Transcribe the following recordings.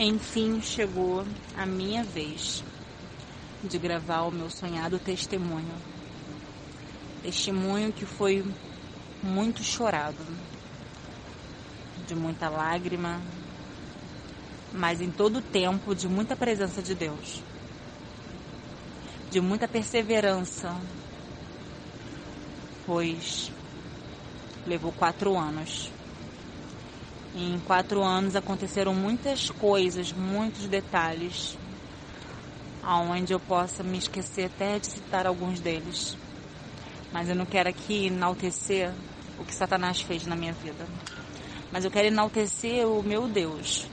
Enfim, chegou a minha vez de gravar o meu sonhado testemunho. Testemunho que foi muito chorado, de muita lágrima, mas em todo o tempo de muita presença de Deus, de muita perseverança, pois levou 4 anos. E em 4 anos aconteceram muitas coisas, muitos detalhes, aonde eu possa me esquecer até de citar alguns deles. Mas eu não quero aqui enaltecer o que Satanás fez na minha vida. Mas eu quero enaltecer o meu Deus,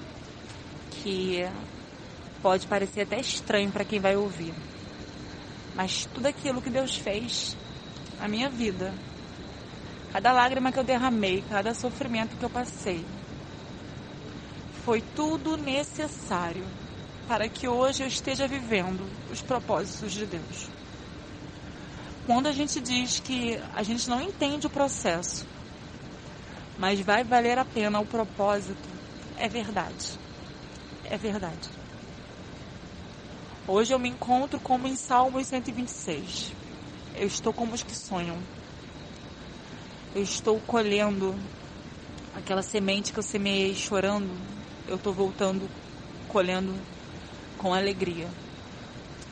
que pode parecer até estranho para quem vai ouvir. Mas tudo aquilo que Deus fez na minha vida, cada lágrima que eu derramei, cada sofrimento que eu passei, foi tudo necessário para que hoje eu esteja vivendo os propósitos de Deus. Quando a gente diz que a gente não entende o processo, mas vai valer a pena o propósito, é verdade. É verdade. Hoje eu me encontro como em Salmos 126. Eu estou como os que sonham. Eu estou colhendo aquela semente que eu semeei chorando. Eu estou voltando, colhendo com alegria.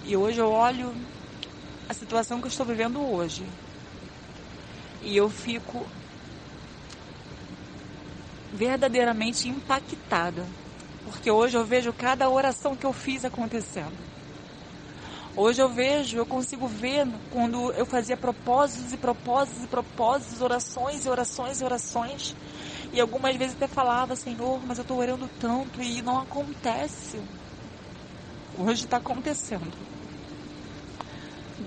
E hoje eu olho a situação que eu estou vivendo hoje. E eu fico verdadeiramente impactada. Porque hoje eu vejo cada oração que eu fiz acontecendo. Hoje eu consigo ver quando eu fazia propósitos e propósitos e propósitos, orações e orações e orações. E algumas vezes até falava, Senhor, mas eu estou orando tanto e não acontece. Hoje está acontecendo.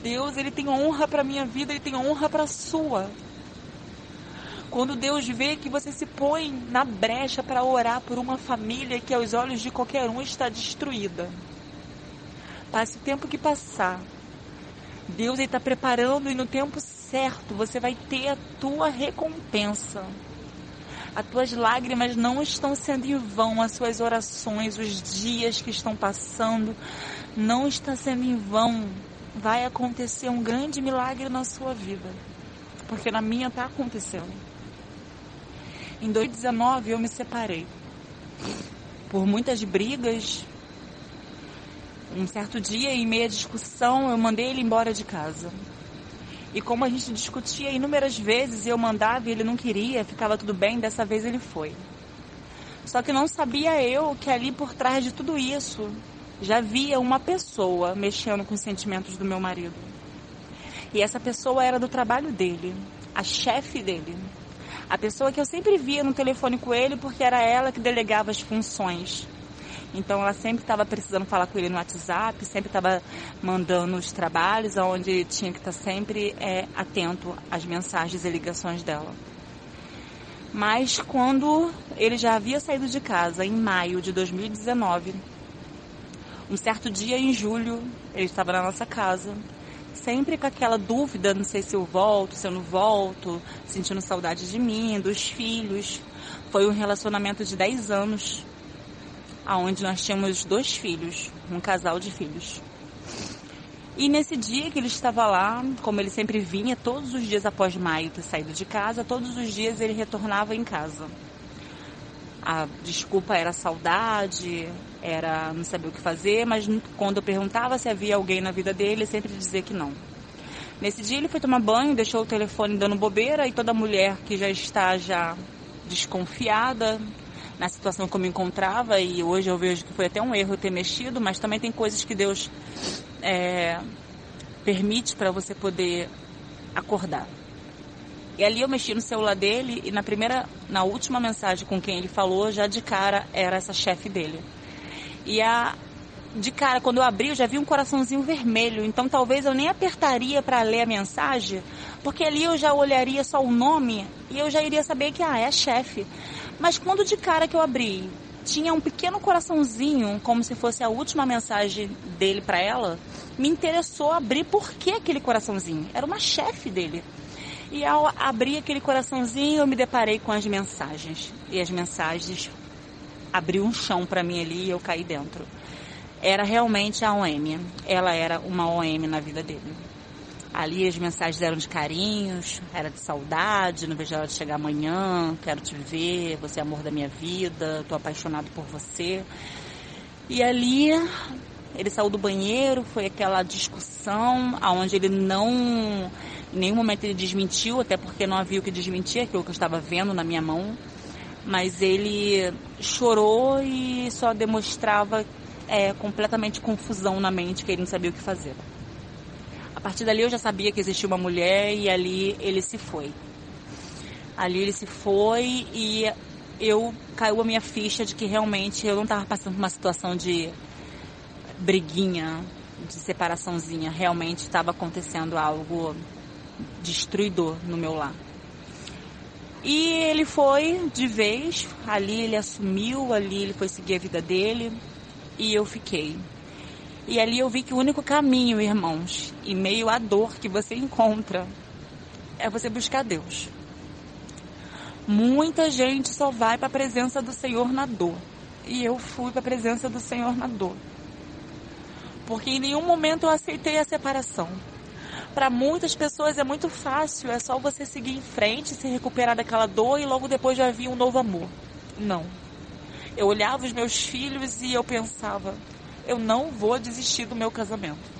Deus, Ele tem honra para a minha vida, Ele tem honra para a sua. Quando Deus vê que você se põe na brecha para orar por uma família que aos olhos de qualquer um está destruída. Passe o tempo que passar. Deus está preparando e no tempo certo você vai ter a tua recompensa. As tuas lágrimas não estão sendo em vão, as suas orações, os dias que estão passando, não está sendo em vão. Vai acontecer um grande milagre na sua vida, porque na minha está acontecendo. Em 2019 eu me separei, por muitas brigas. Um certo dia, em meia discussão, eu mandei ele embora de casa. E como a gente discutia inúmeras vezes, eu mandava e ele não queria, ficava tudo bem, dessa vez ele foi. Só que não sabia eu que ali por trás de tudo isso, já havia uma pessoa mexendo com os sentimentos do meu marido. E essa pessoa era do trabalho dele, a chefe dele. A pessoa que eu sempre via no telefone com ele, porque era ela que delegava as funções. Então ela sempre estava precisando falar com ele no WhatsApp, sempre estava mandando os trabalhos, onde tinha que estar sempre atento às mensagens e ligações dela. Mas quando ele já havia saído de casa, em maio de 2019, um certo dia em julho, ele estava na nossa casa, sempre com aquela dúvida, não sei se eu volto, se eu não volto, sentindo saudade de mim, dos filhos. Foi um relacionamento de 10 anos, onde nós tínhamos 2 filhos, um casal de filhos. E nesse dia que ele estava lá, como ele sempre vinha, todos os dias após maio ter saído de casa, todos os dias ele retornava em casa. A desculpa era saudade, era não saber o que fazer, mas quando eu perguntava se havia alguém na vida dele, ele sempre dizia que não. Nesse dia ele foi tomar banho, deixou o telefone dando bobeira, e toda mulher que já está desconfiada na situação que eu me encontrava, e hoje eu vejo que foi até um erro ter mexido, mas também tem coisas que Deus permite para você poder acordar. E ali eu mexi no celular dele, e na última mensagem com quem ele falou, já de cara era essa chefe dele. E de cara, quando eu abri, eu já vi um coraçãozinho vermelho, então talvez eu nem apertaria para ler a mensagem, porque ali eu já olharia só o nome e eu já iria saber que é a chefe. Mas quando de cara que eu abri, tinha um pequeno coraçãozinho, como se fosse a última mensagem dele para ela, me interessou abrir por que aquele coraçãozinho. Era uma chefe dele. E ao abrir aquele coraçãozinho, eu me deparei com as mensagens. E as mensagens abriu um chão para mim ali e eu caí dentro. Era realmente a OM. Ela era uma OM na vida dele. Ali as mensagens eram de carinhos, era de saudade, não vejo a hora de chegar amanhã, quero te ver, você é amor da minha vida, tô apaixonado por você. E ali ele saiu do banheiro, foi aquela discussão onde ele não, em nenhum momento ele desmentiu, até porque não havia o que desmentir, aquilo que eu estava vendo na minha mão, mas ele chorou e só demonstrava completamente confusão na mente, que ele não sabia o que fazer. A partir dali eu já sabia que existia uma mulher e ali ele se foi. Ali ele se foi e caiu a minha ficha de que realmente eu não estava passando por uma situação de briguinha, de separaçãozinha. Realmente estava acontecendo algo destruidor no meu lar. E ele foi de vez, ali ele assumiu, ali ele foi seguir a vida dele e eu fiquei. E ali eu vi que o único caminho, irmãos, em meio à dor que você encontra, é você buscar Deus. Muita gente só vai para a presença do Senhor na dor. E eu fui para a presença do Senhor na dor. Porque em nenhum momento eu aceitei a separação. Para muitas pessoas é muito fácil, é só você seguir em frente, se recuperar daquela dor e logo depois já vir um novo amor. Não. Eu olhava os meus filhos e eu pensava, eu não vou desistir do meu casamento.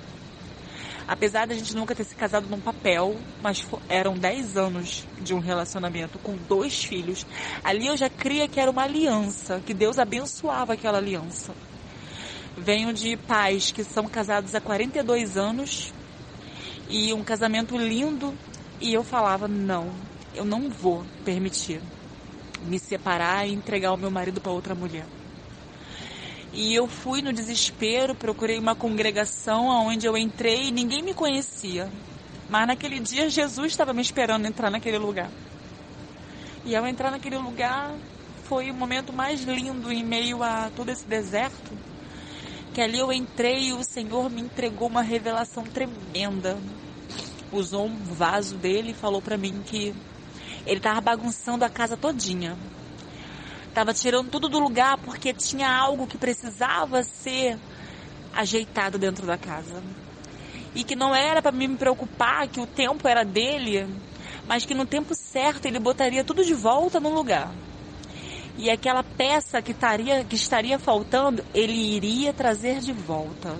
Apesar de a gente nunca ter se casado num papel, mas eram 10 anos de um relacionamento com 2 filhos. Ali eu já cria que era uma aliança, que Deus abençoava aquela aliança. Venho de pais que são casados há 42 anos e um casamento lindo e eu falava, não, eu não vou permitir me separar e entregar o meu marido para outra mulher. E eu fui no desespero, procurei uma congregação onde eu entrei e ninguém me conhecia. Mas naquele dia Jesus estava me esperando entrar naquele lugar. E ao entrar naquele lugar foi o momento mais lindo em meio a todo esse deserto. Que ali eu entrei e o Senhor me entregou uma revelação tremenda. Usou um vaso dele e falou para mim que ele estava bagunçando a casa todinha. Estava tirando tudo do lugar porque tinha algo que precisava ser ajeitado dentro da casa. E que não era para me preocupar, que o tempo era dele, mas que no tempo certo ele botaria tudo de volta no lugar. E aquela peça que estaria faltando, ele iria trazer de volta.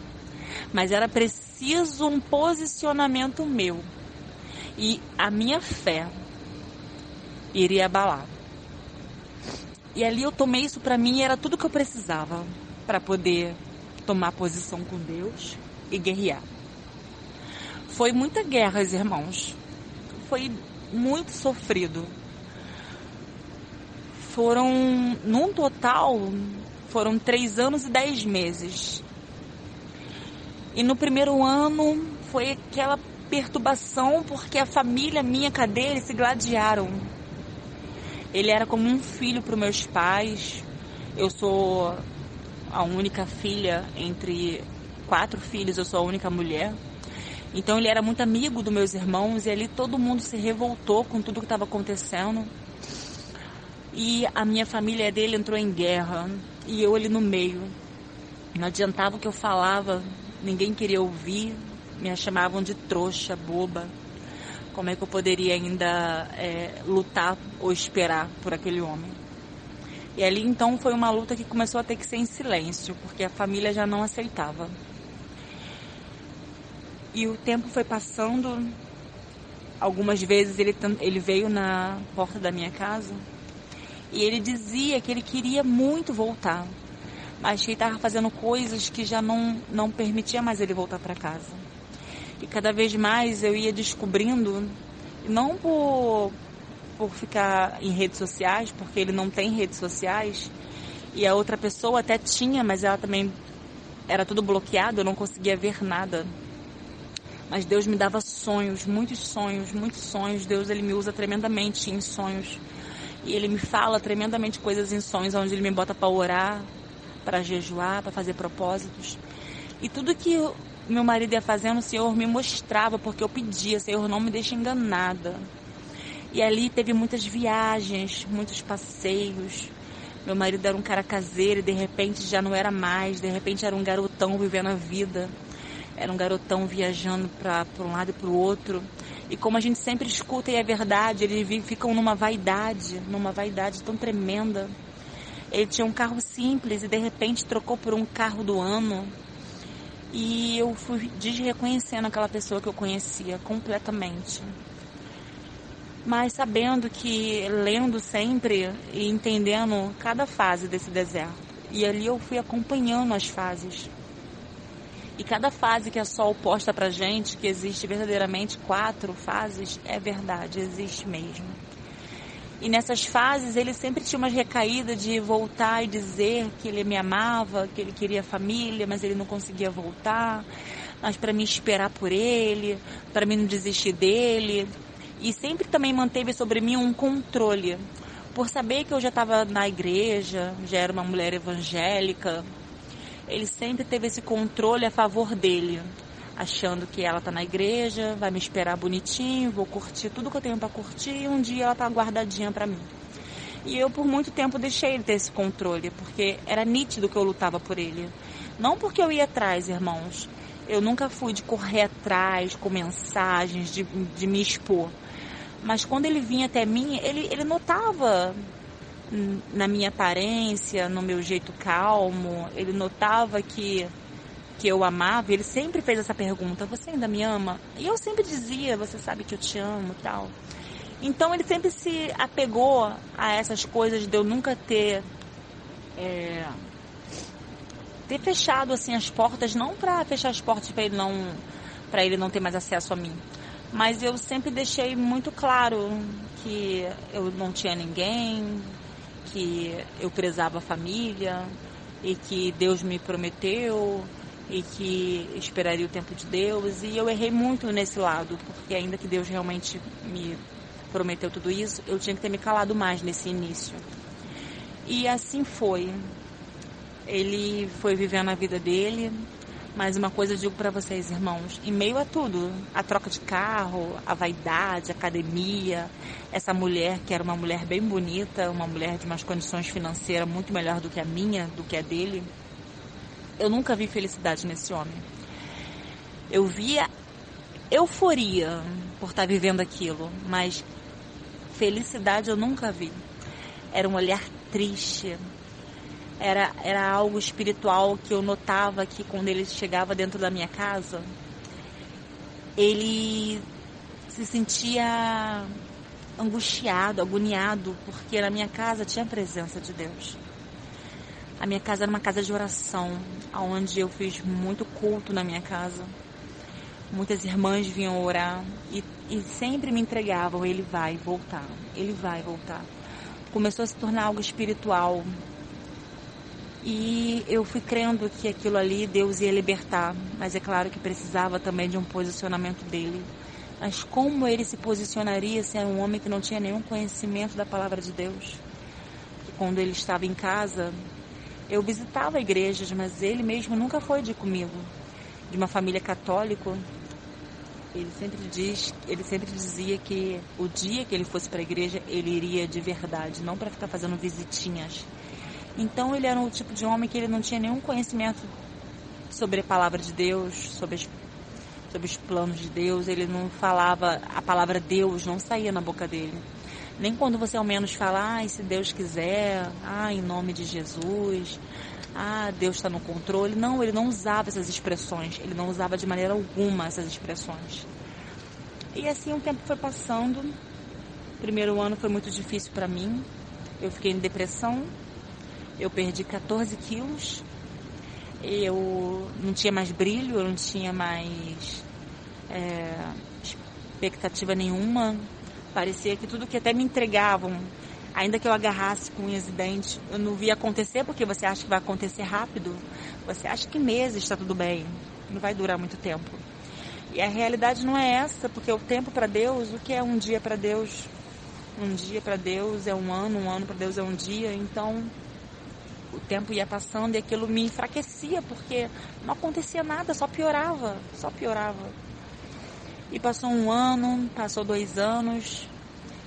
Mas era preciso um posicionamento meu. E a minha fé iria abalar. E ali eu tomei isso para mim e era tudo que eu precisava para poder tomar posição com Deus e guerrear. Foi muita guerra, irmãos. Foi muito sofrido. Num total, foram 3 anos e 10 meses. E no primeiro ano foi aquela perturbação porque a família minha, cadê eles se gladiaram. Ele era como um filho para os meus pais. Eu sou a única filha entre 4 filhos, eu sou a única mulher. Então ele era muito amigo dos meus irmãos e ali todo mundo se revoltou com tudo que estava acontecendo. E a minha família dele entrou em guerra e eu ali no meio. Não adiantava o que eu falava, ninguém queria ouvir, me chamavam de trouxa, boba. Como é que eu poderia ainda lutar ou esperar por aquele homem? E ali então foi uma luta que começou a ter que ser em silêncio, porque a família já não aceitava. E o tempo foi passando, algumas vezes ele veio na porta da minha casa e ele dizia que ele queria muito voltar, mas que ele estava fazendo coisas que já não permitia mais ele voltar para casa. E cada vez mais eu ia descobrindo, não por ficar em redes sociais, porque ele não tem redes sociais, e a outra pessoa até tinha, mas ela também era tudo bloqueado, eu não conseguia ver nada. Mas Deus me dava sonhos, muitos sonhos, muitos sonhos. Deus, ele me usa tremendamente em sonhos. E ele me fala tremendamente coisas em sonhos, onde ele me bota para orar, para jejuar, para fazer propósitos. E tudo que meu marido ia fazendo, o Senhor me mostrava, porque eu pedia, Senhor, não me deixe enganada. E ali teve muitas viagens, muitos passeios, Meu marido era um cara caseiro e de repente já não era mais. De repente era um garotão vivendo a vida. Era um garotão viajando para um lado e para o outro. E como a gente sempre escuta e é verdade, eles ficam numa vaidade tão tremenda. Ele tinha um carro simples e de repente trocou por um carro do ano. E eu fui desreconhecendo aquela pessoa que eu conhecia completamente. Mas sabendo que, lendo sempre e entendendo cada fase desse deserto. E ali eu fui acompanhando as fases. E cada fase que a Sol posta pra gente, que existe verdadeiramente 4 fases, é verdade, existe mesmo. E nessas fases ele sempre tinha umas recaídas de voltar e dizer que ele me amava, que ele queria família, mas ele não conseguia voltar. Mas para me esperar por ele, para mim não desistir dele. E sempre também manteve sobre mim um controle. Por saber que eu já estava na igreja, já era uma mulher evangélica, ele sempre teve esse controle a favor dele. Achando que ela tá na igreja, vai me esperar bonitinho, vou curtir tudo que eu tenho para curtir e um dia ela tá guardadinha para mim. E eu por muito tempo deixei ele ter esse controle, porque era nítido que eu lutava por ele. Não porque eu ia atrás, irmãos. Eu nunca fui de correr atrás com mensagens, de me expor. Mas quando ele vinha até mim, ele notava na minha aparência, no meu jeito calmo, ele notava que eu amava, ele sempre fez essa pergunta: você ainda me ama? E eu sempre dizia: você sabe que eu te amo e tal. Então ele sempre se apegou a essas coisas de eu nunca ter fechado assim as portas, não para fechar as portas para ele não ter mais acesso a mim, mas eu sempre deixei muito claro que eu não tinha ninguém, que eu prezava a família e que Deus me prometeu e que esperaria o tempo de Deus. E eu errei muito nesse lado, porque ainda que Deus realmente me prometeu tudo isso, eu tinha que ter me calado mais nesse início. E assim foi. Ele foi vivendo a vida dele, mas uma coisa eu digo para vocês, irmãos, em meio a tudo, a troca de carro, a vaidade, a academia, essa mulher que era uma mulher bem bonita, uma mulher de umas condições financeiras muito melhor do que a minha, do que a dele, eu nunca vi felicidade nesse homem. Eu via euforia por estar vivendo aquilo, mas felicidade eu nunca vi. Era um olhar triste. Era algo espiritual que eu notava que quando ele chegava dentro da minha casa, ele se sentia angustiado, agoniado, porque na minha casa tinha a presença de Deus. A minha casa era uma casa de oração, onde eu fiz muito culto na minha casa. Muitas irmãs vinham orar e sempre me entregavam: ele vai voltar, ele vai voltar. Começou a se tornar algo espiritual. E eu fui crendo que aquilo ali Deus ia libertar, mas é claro que precisava também de um posicionamento dele. Mas como ele se posicionaria se era um homem que não tinha nenhum conhecimento da palavra de Deus? Porque quando ele estava em casa, eu visitava igrejas, mas ele mesmo nunca foi de comigo. De uma família católica, ele sempre dizia que o dia que ele fosse para a igreja, ele iria de verdade, não para ficar fazendo visitinhas. Então ele era um tipo de homem que ele não tinha nenhum conhecimento sobre a palavra de Deus, sobre os planos de Deus. Ele não falava, a palavra Deus não saía na boca dele. Nem quando você ao menos fala: se Deus quiser, em nome de Jesus, Deus está no controle. Não, ele não usava essas expressões, ele não usava de maneira alguma essas expressões. E assim o tempo foi passando. O primeiro ano foi muito difícil para mim. Eu fiquei em depressão. Eu perdi 14 quilos, eu não tinha mais brilho, eu não tinha mais expectativa nenhuma. Parecia que tudo que até me entregavam, ainda que eu agarrasse com unhas e dentes, eu não via acontecer, porque você acha que vai acontecer rápido. Você acha que meses está tudo bem, não vai durar muito tempo. E a realidade não é essa, porque o tempo para Deus, o que é um dia para Deus? Um dia para Deus é um ano para Deus é um dia. Então o tempo ia passando e aquilo me enfraquecia, porque não acontecia nada, só piorava. E passou 1 ano, passou 2 anos,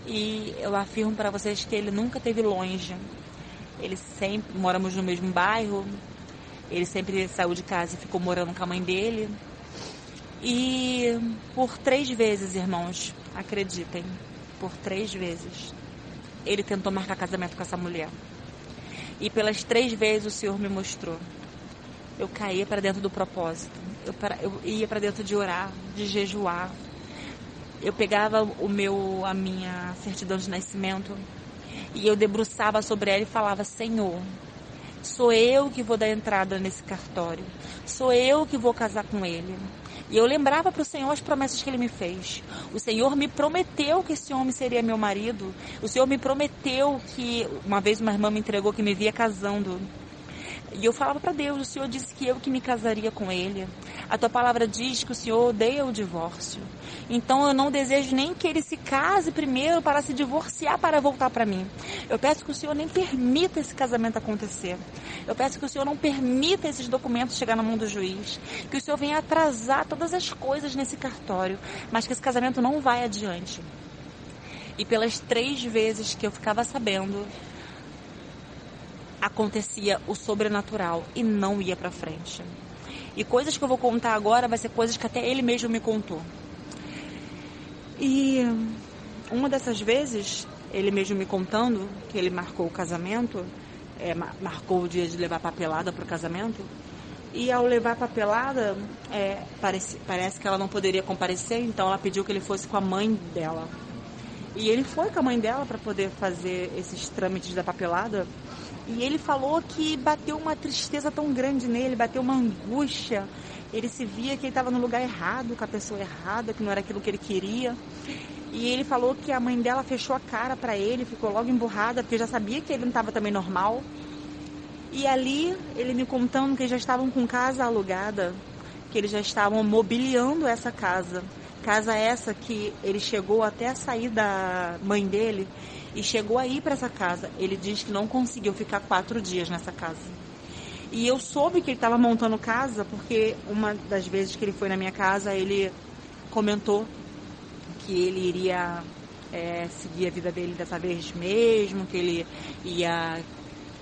e eu afirmo para vocês que ele nunca esteve longe. Ele sempre, moramos no mesmo bairro, ele sempre saiu de casa e ficou morando com a mãe dele. E por 3 vezes, irmãos, acreditem, por 3 vezes, ele tentou marcar casamento com essa mulher. E pelas 3 vezes o Senhor me mostrou. Eu caía para dentro do propósito. Eu ia para dentro de orar, de jejuar. Eu pegava a minha certidão de nascimento e eu debruçava sobre ela e falava: Senhor, sou eu que vou dar entrada nesse cartório. Sou eu que vou casar com ele. E eu lembrava para o Senhor as promessas que Ele me fez. O Senhor me prometeu que esse homem seria meu marido. O Senhor me prometeu que... Uma vez uma irmã me entregou que me via casando. E eu falava para Deus: o Senhor disse que eu que me casaria com ele. A tua palavra diz que o Senhor odeia o divórcio. Então eu não desejo nem que ele se case primeiro para se divorciar, para voltar para mim. Eu peço que o Senhor nem permita esse casamento acontecer. Eu peço que o Senhor não permita esses documentos chegar na mão do juiz. Que o Senhor venha atrasar todas as coisas nesse cartório. Mas que esse casamento não vai adiante. E pelas 3 vezes que eu ficava sabendo, acontecia o sobrenatural e não ia para frente. E coisas que eu vou contar agora vai ser coisas que até ele mesmo me contou. E uma dessas vezes, ele mesmo me contando que ele marcou o casamento, marcou o dia de levar papelada para o casamento. E ao levar a papelada, parece que ela não poderia comparecer, então ela pediu que ele fosse com a mãe dela. E ele foi com a mãe dela para poder fazer esses trâmites da papelada. E ele falou que bateu uma tristeza tão grande nele, bateu uma angústia. Ele se via que ele estava no lugar errado, com a pessoa errada, que não era aquilo que ele queria. E ele falou que a mãe dela fechou a cara para ele, ficou logo emburrada, porque já sabia que ele não estava também normal. E ali, ele me contando que eles já estavam com casa alugada, que eles já estavam mobiliando essa casa. Casa essa que ele chegou até a sair da mãe dele e chegou a ir para essa casa. Ele diz que não conseguiu ficar 4 dias nessa casa. E eu soube que ele estava montando casa porque uma das vezes que ele foi na minha casa, ele comentou que ele iria seguir a vida dele dessa vez mesmo, que ele ia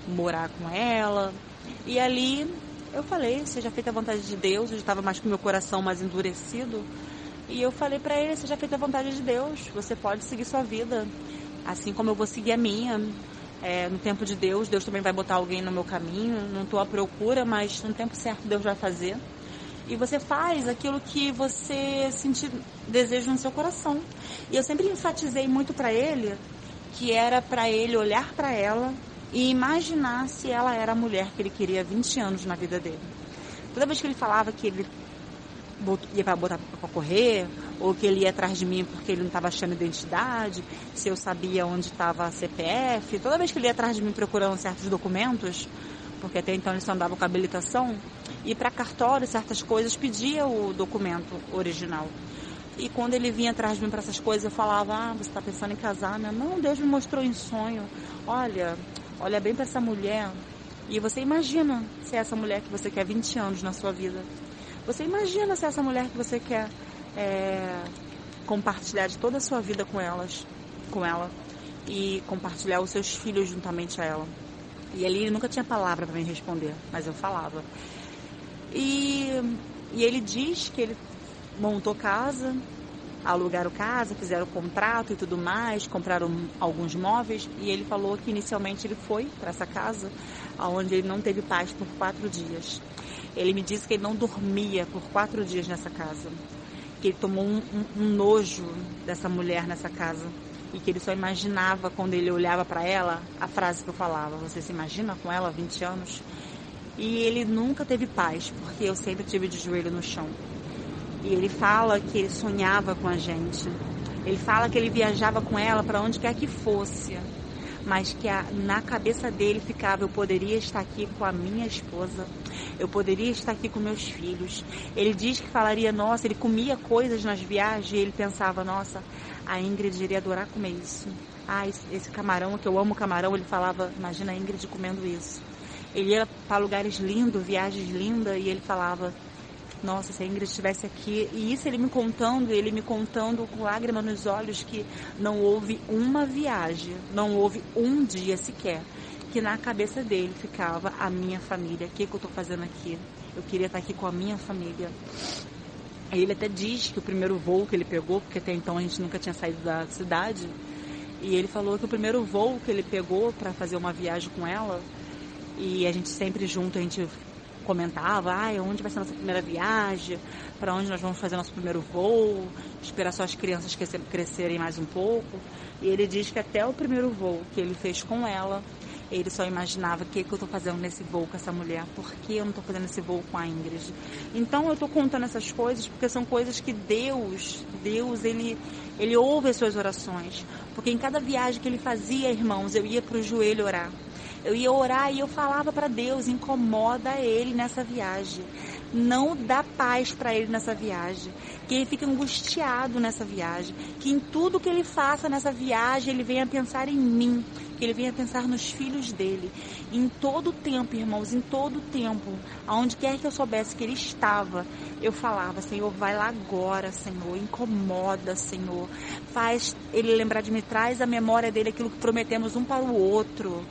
morar com ela. E ali eu falei: seja feita a vontade de Deus. Eu estava mais com meu coração mais endurecido. E eu falei pra ele: seja feita a vontade de Deus, você pode seguir sua vida, assim como eu vou seguir a minha. No tempo de Deus, Deus também vai botar alguém no meu caminho. Não estou à procura, mas no tempo certo Deus vai fazer. E você faz aquilo que você sentir desejo no seu coração. E eu sempre enfatizei muito pra ele que era pra ele olhar pra ela e imaginar se ela era a mulher que ele queria há 20 anos na vida dele. Toda vez que ele falava que ele ia para botar para correr, ou que ele ia atrás de mim porque ele não estava achando identidade, se eu sabia onde estava a CPF, toda vez que ele ia atrás de mim procurando certos documentos, porque até então ele só andava com habilitação, e para cartório, certas coisas, pedia o documento original. E quando ele vinha atrás de mim para essas coisas, eu falava: você está pensando em casar, né? Não, Deus me mostrou em sonho. Olha bem para essa mulher. E você imagina se é essa mulher que você quer 20 anos na sua vida. Você imagina se é essa mulher que você quer compartilhar de toda a sua vida com ela e compartilhar os seus filhos juntamente a ela. E ali ele nunca tinha palavra para me responder, mas eu falava. E ele diz que ele montou casa, alugaram casa, fizeram contrato e tudo mais, compraram alguns móveis, e ele falou que inicialmente ele foi para essa casa, onde ele não teve paz por 4 dias. Ele me disse que ele não dormia por 4 dias nessa casa, que ele tomou um nojo dessa mulher nessa casa, e que ele só imaginava, quando ele olhava para ela, a frase que eu falava: você se imagina com ela há 20 anos? E ele nunca teve paz, porque eu sempre tive de joelho no chão. E ele fala que ele sonhava com a gente. Ele fala que ele viajava com ela para onde quer que fosse, mas que na cabeça dele ficava: eu poderia estar aqui com a minha esposa, eu poderia estar aqui com meus filhos. Ele diz que falaria: nossa, ele comia coisas nas viagens e ele pensava: nossa, a Ingrid iria adorar comer isso. Esse camarão, que eu amo camarão, ele falava: imagina a Ingrid comendo isso. Ele ia para lugares lindos, viagens lindas, e ele falava: nossa, se a Ingrid estivesse aqui. E isso ele me contando com lágrima nos olhos, que não houve uma viagem, não houve um dia sequer que na cabeça dele ficava a minha família. O que eu estou fazendo aqui? Eu queria estar aqui com a minha família. Aí ele até diz que o primeiro voo que ele pegou, porque até então a gente nunca tinha saído da cidade, e ele falou que o primeiro voo que ele pegou para fazer uma viagem com ela, e a gente sempre junto, a gente comentava, onde vai ser a nossa primeira viagem, para onde nós vamos fazer nosso primeiro voo, esperar só as crianças crescerem mais um pouco. E ele diz que até o primeiro voo que ele fez com ela, ele só imaginava o que eu estou fazendo nesse voo com essa mulher, por que eu não estou fazendo esse voo com a Ingrid. Então eu estou contando essas coisas porque são coisas que Deus, ele ouve as suas orações. Porque em cada viagem que ele fazia, irmãos, eu ia para o joelho orar. Eu ia orar e eu falava para Deus, incomoda ele nessa viagem. Não dá paz para ele nessa viagem. Que ele fique angustiado nessa viagem. Que em tudo que ele faça nessa viagem, ele venha pensar em mim. Que ele venha pensar nos filhos dele. Em todo o tempo, irmãos, em todo o tempo, aonde quer que eu soubesse que ele estava, eu falava, Senhor, vai lá agora, Senhor, incomoda, Senhor. Faz ele lembrar de mim, traz a memória dele aquilo que prometemos um para o outro.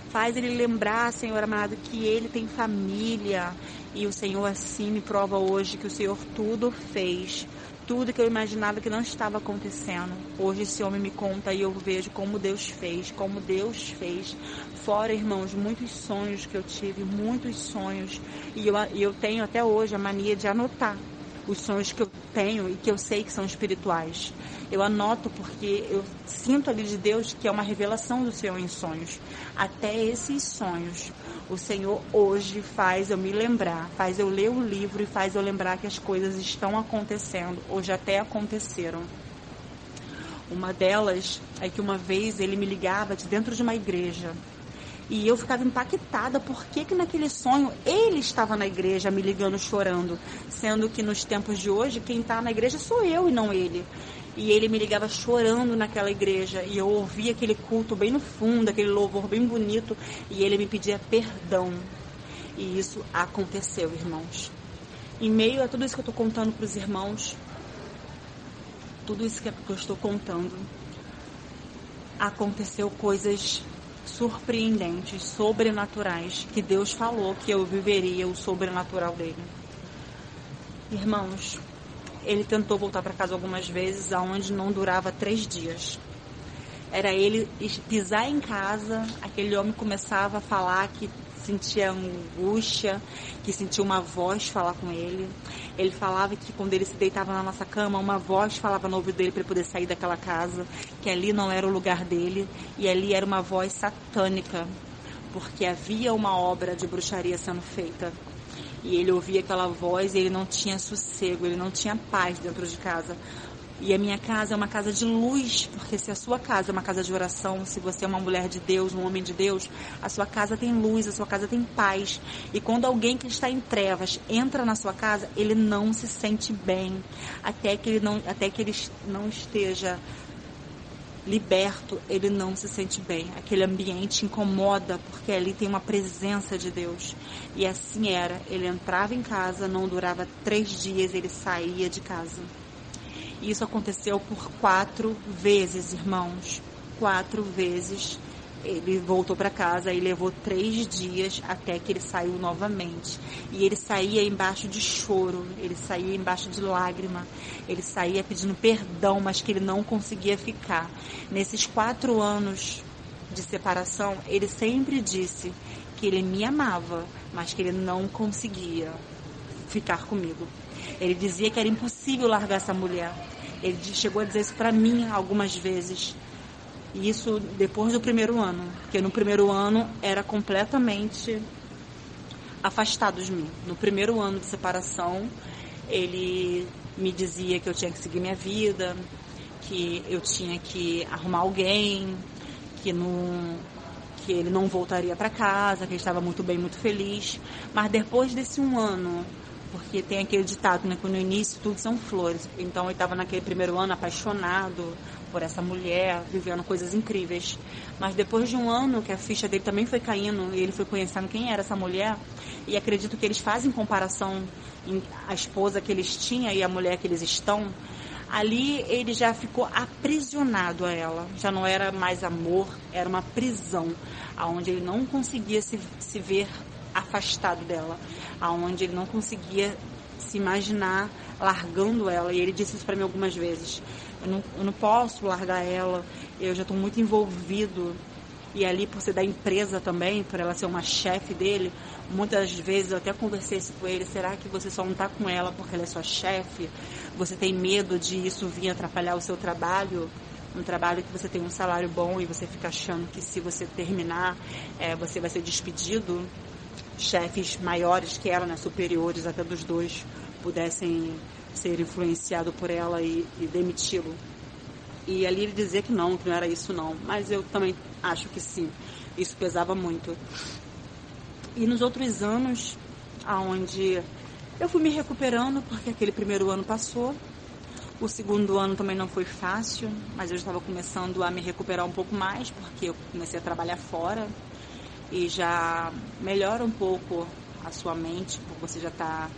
Faz ele lembrar, Senhor amado, que ele tem família. E o Senhor assim me prova hoje que o Senhor tudo fez. Tudo que eu imaginava que não estava acontecendo. Hoje esse homem me conta e eu vejo como Deus fez. Como Deus fez. Fora, irmãos, muitos sonhos que eu tive. Muitos sonhos. E eu tenho até hoje a mania de anotar os sonhos que eu tenho e que eu sei que são espirituais. Eu anoto porque eu sinto ali de Deus que é uma revelação do Senhor em sonhos. Até esses sonhos, o Senhor hoje faz eu me lembrar, faz eu ler o livro e faz eu lembrar que as coisas estão acontecendo, ou já até aconteceram. Uma delas é que uma vez ele me ligava de dentro de uma igreja. E eu ficava impactada porque que naquele sonho ele estava na igreja me ligando chorando. Sendo que nos tempos de hoje quem está na igreja sou eu e não ele. E ele me ligava chorando naquela igreja. E eu ouvia aquele culto bem no fundo, aquele louvor bem bonito. E ele me pedia perdão. E isso aconteceu, irmãos. Em meio a tudo isso que eu estou contando para os irmãos, tudo isso que eu estou contando, aconteceu coisas surpreendentes, sobrenaturais, que Deus falou que eu viveria o sobrenatural dele. Irmãos, ele tentou voltar para casa algumas vezes, aonde não durava 3 dias. Era ele pisar em casa, aquele homem começava a falar que sentia angústia, que sentia uma voz falar com ele. Ele falava que quando ele se deitava na nossa cama, uma voz falava no ouvido dele para ele poder sair daquela casa, que ali não era o lugar dele, e ali era uma voz satânica, porque havia uma obra de bruxaria sendo feita. E ele ouvia aquela voz e ele não tinha sossego, ele não tinha paz dentro de casa. E a minha casa é uma casa de luz, porque se a sua casa é uma casa de oração, se você é uma mulher de Deus, um homem de Deus, a sua casa tem luz, a sua casa tem paz. E quando alguém que está em trevas entra na sua casa, ele não se sente bem, até que ele não esteja liberto, ele não se sente bem. Aquele ambiente incomoda, porque ali tem uma presença de Deus. E assim era, ele entrava em casa, não durava 3 dias, ele saía de casa. Isso aconteceu por 4 vezes, irmãos. 4 vezes ele voltou para casa e levou 3 dias até que ele saiu novamente. E ele saía embaixo de choro, ele saía embaixo de lágrima, ele saía pedindo perdão, mas que ele não conseguia ficar. Nesses 4 anos de separação, ele sempre disse que ele me amava, mas que ele não conseguia ficar comigo. Ele dizia que era impossível largar essa mulher. Ele chegou a dizer isso para mim algumas vezes. E isso depois do primeiro ano. Porque no primeiro ano era completamente afastado de mim. No primeiro ano de separação, ele me dizia que eu tinha que seguir minha vida, que eu tinha que arrumar alguém, que ele não voltaria para casa, que ele estava muito bem, muito feliz. Mas depois desse 1 ano... Porque tem aquele ditado, né, que no início tudo são flores. Então ele estava naquele primeiro ano apaixonado por essa mulher, vivendo coisas incríveis. Mas depois de 1 ano, que a ficha dele também foi caindo, e ele foi conhecendo quem era essa mulher, e acredito que eles fazem comparação, a esposa que eles tinham e a mulher que eles estão, Ali ele já ficou aprisionado a ela. Já não era mais amor, era uma prisão, onde ele não conseguia se ver afastado dela, aonde ele não conseguia se imaginar largando ela. E ele disse isso para mim algumas vezes: eu não posso largar ela, eu já estou muito envolvido. E ali, por ser da empresa também, por ela ser uma chefe dele, muitas vezes eu até conversei isso com ele: será que você só não está com ela porque ela é sua chefe? Você tem medo de isso vir atrapalhar o seu trabalho? Um trabalho que você tem um salário bom e você fica achando que se você terminar, você vai ser despedido? Chefes maiores que ela, né, superiores até dos dois, pudessem ser influenciados por ela e demiti-lo. E ali ele dizia que não era isso não. Mas eu também acho que sim, isso pesava muito. E nos outros anos, onde eu fui me recuperando, porque aquele primeiro ano passou. O segundo ano também não foi fácil, mas eu estava começando a me recuperar um pouco mais, porque eu comecei a trabalhar fora. E já melhora um pouco a sua mente, porque você já está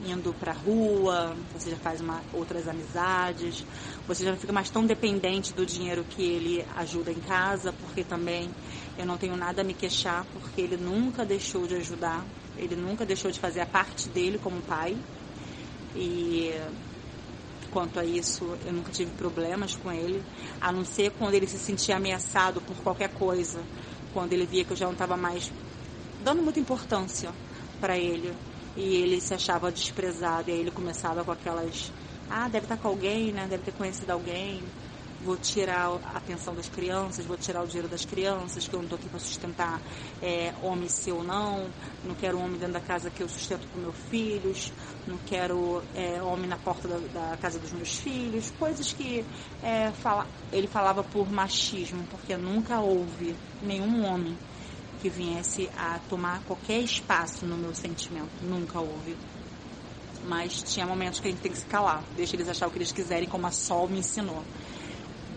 indo para a rua, você já faz outras amizades, você já não fica mais tão dependente do dinheiro que ele ajuda em casa, porque também eu não tenho nada a me queixar, porque ele nunca deixou de ajudar, ele nunca deixou de fazer a parte dele como pai. E quanto a isso, eu nunca tive problemas com ele, a não ser quando ele se sentia ameaçado por qualquer coisa, quando ele via que eu já não estava mais dando muita importância para ele, e ele se achava desprezado, e aí ele começava com aquelas: deve estar com alguém, né? Deve ter conhecido alguém, vou tirar a atenção das crianças, vou tirar o dinheiro das crianças, que eu não estou aqui para sustentar homem seu não quero homem dentro da casa que eu sustento com meus filhos, não quero homem na porta da casa dos meus filhos, coisas que ele falava por machismo, porque nunca houve nenhum homem que viesse a tomar qualquer espaço no meu sentimento, nunca houve. Mas tinha momentos que a gente tem que se calar, deixa eles achar o que eles quiserem, como a Sol me ensinou.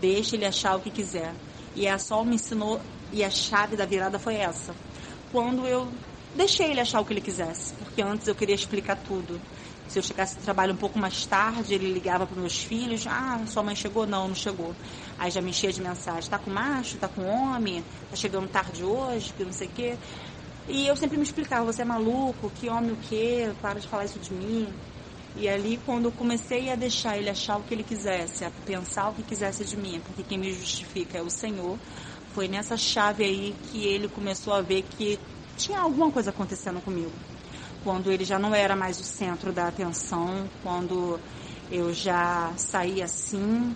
Deixa ele achar o que quiser. E a Sol me ensinou, e a chave da virada foi essa. Quando eu deixei ele achar o que ele quisesse, porque antes eu queria explicar tudo. Se eu chegasse do trabalho um pouco mais tarde, ele ligava para meus filhos: sua mãe chegou? Não chegou. Aí já me enchia de mensagem: tá com macho, tá com homem, tá chegando tarde hoje, que não sei o quê. E eu sempre me explicava: você é maluco, que homem o quê, para de falar isso de mim. E ali, quando eu comecei a deixar ele achar o que ele quisesse, a pensar o que quisesse de mim, porque quem me justifica é o Senhor, foi nessa chave aí que ele começou a ver que tinha alguma coisa acontecendo comigo. Quando ele já não era mais o centro da atenção, quando eu já saía assim,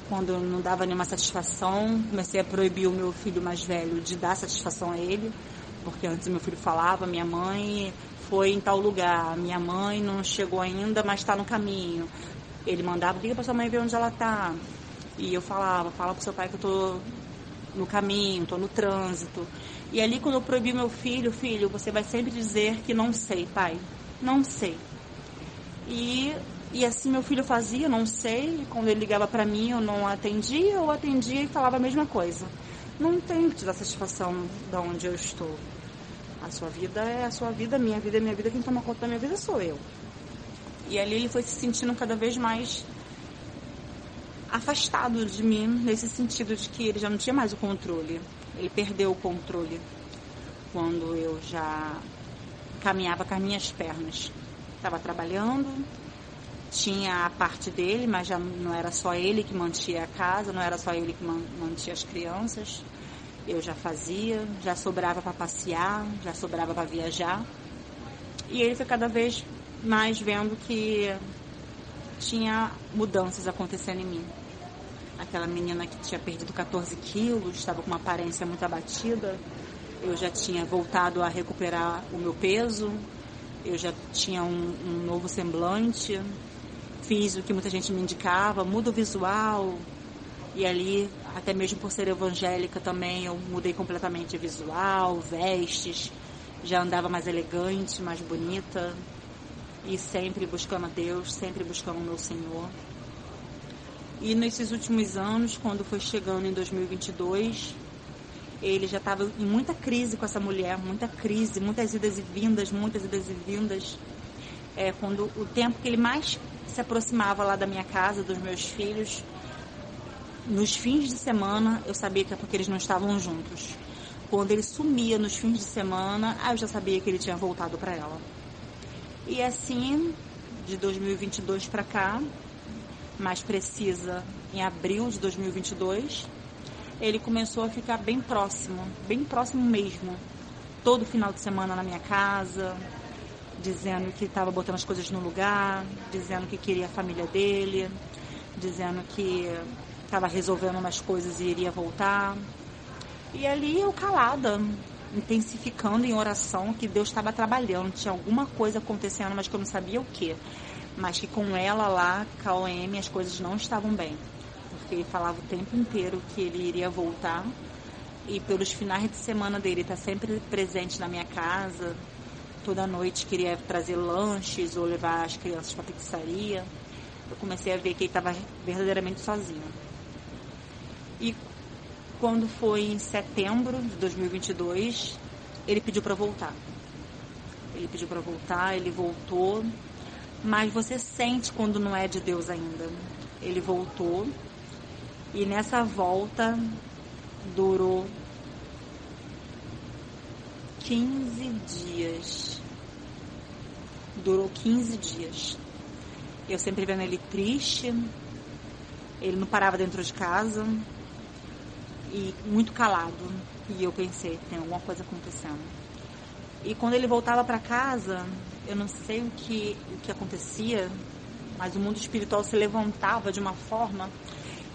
quando eu não dava nenhuma satisfação, comecei a proibir o meu filho mais velho de dar satisfação a ele, porque antes meu filho falava: minha mãe foi em tal lugar, minha mãe não chegou ainda, mas está no caminho. Ele mandava: liga para sua mãe ver onde ela está. E eu falava: fala para o seu pai que eu estou no caminho, estou no trânsito. E ali, quando eu proibi meu filho: você vai sempre dizer que não sei, pai, não sei. E assim meu filho fazia: não sei. E quando ele ligava para mim, eu não atendia, eu atendia e falava a mesma coisa: não tenho que te dar satisfação de onde eu estou. A sua vida é a sua vida, minha vida é minha vida, quem toma conta da minha vida sou eu. E ali ele foi se sentindo cada vez mais afastado de mim, nesse sentido de que ele já não tinha mais o controle. Ele perdeu o controle quando eu já caminhava com as minhas pernas. Estava trabalhando, tinha a parte dele, mas já não era só ele que mantinha a casa, não era só ele que mantinha as crianças. Eu já fazia, já sobrava para passear, já sobrava para viajar. E ele foi cada vez mais vendo que tinha mudanças acontecendo em mim. Aquela menina que tinha perdido 14 quilos, estava com uma aparência muito abatida. Eu já tinha voltado a recuperar o meu peso, eu já tinha um novo semblante, fiz o que muita gente me indicava: muda o visual. E ali, até mesmo por ser evangélica também, eu mudei completamente o visual, vestes, já andava mais elegante, mais bonita, e sempre buscando a Deus, sempre buscando o meu Senhor. E nesses últimos anos, quando foi chegando em 2022, ele já estava em muita crise com essa mulher, muita crise, muitas idas e vindas. Quando o tempo que ele mais se aproximava lá da minha casa, dos meus filhos, nos fins de semana, eu sabia que é porque eles não estavam juntos. Quando ele sumia nos fins de semana, eu já sabia que ele tinha voltado para ela. E assim, de 2022 para cá, mais precisa, em abril de 2022, ele começou a ficar bem próximo mesmo. Todo final de semana na minha casa, dizendo que estava botando as coisas no lugar, dizendo que queria a família dele, dizendo que estava resolvendo umas coisas e iria voltar. E ali eu calada, intensificando em oração que Deus estava trabalhando, tinha alguma coisa acontecendo, mas que eu não sabia o que. Mas que com ela lá, com a OM, as coisas não estavam bem. Porque ele falava o tempo inteiro que ele iria voltar. E pelos finais de semana dele, tá sempre presente na minha casa. Toda noite queria trazer lanches ou levar as crianças para a pizzaria. Eu comecei a ver que ele estava verdadeiramente sozinho. E quando foi em setembro de 2022, ele pediu para voltar. Ele voltou. Mas você sente quando não é de Deus ainda. Ele voltou. E nessa volta durou 15 dias. Durou 15 dias. Eu sempre vendo ele triste. Ele não parava dentro de casa. E muito calado. E eu pensei, tem alguma coisa acontecendo. E quando ele voltava para casa, eu não sei o que acontecia, mas o mundo espiritual se levantava de uma forma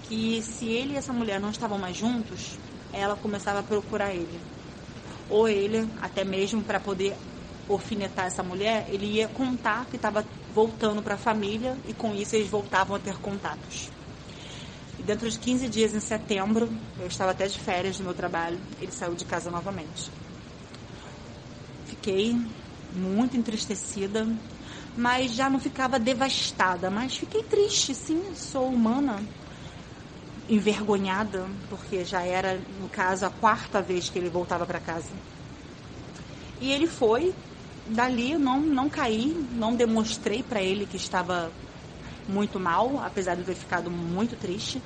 que, se ele e essa mulher não estavam mais juntos, ela começava a procurar ele. Ou ele, até mesmo para poder alfinetar essa mulher, ele ia contar que estava voltando para a família, e com isso eles voltavam a ter contatos. E dentro de 15 dias, em setembro, eu estava até de férias do meu trabalho, ele saiu de casa novamente. Fiquei muito entristecida, mas já não ficava devastada, mas fiquei triste, sim, sou humana, envergonhada, porque já era, no caso, a 4ª vez que ele voltava para casa. E ele foi, dali eu não caí, não demonstrei para ele que estava muito mal, apesar de eu ter ficado muito triste.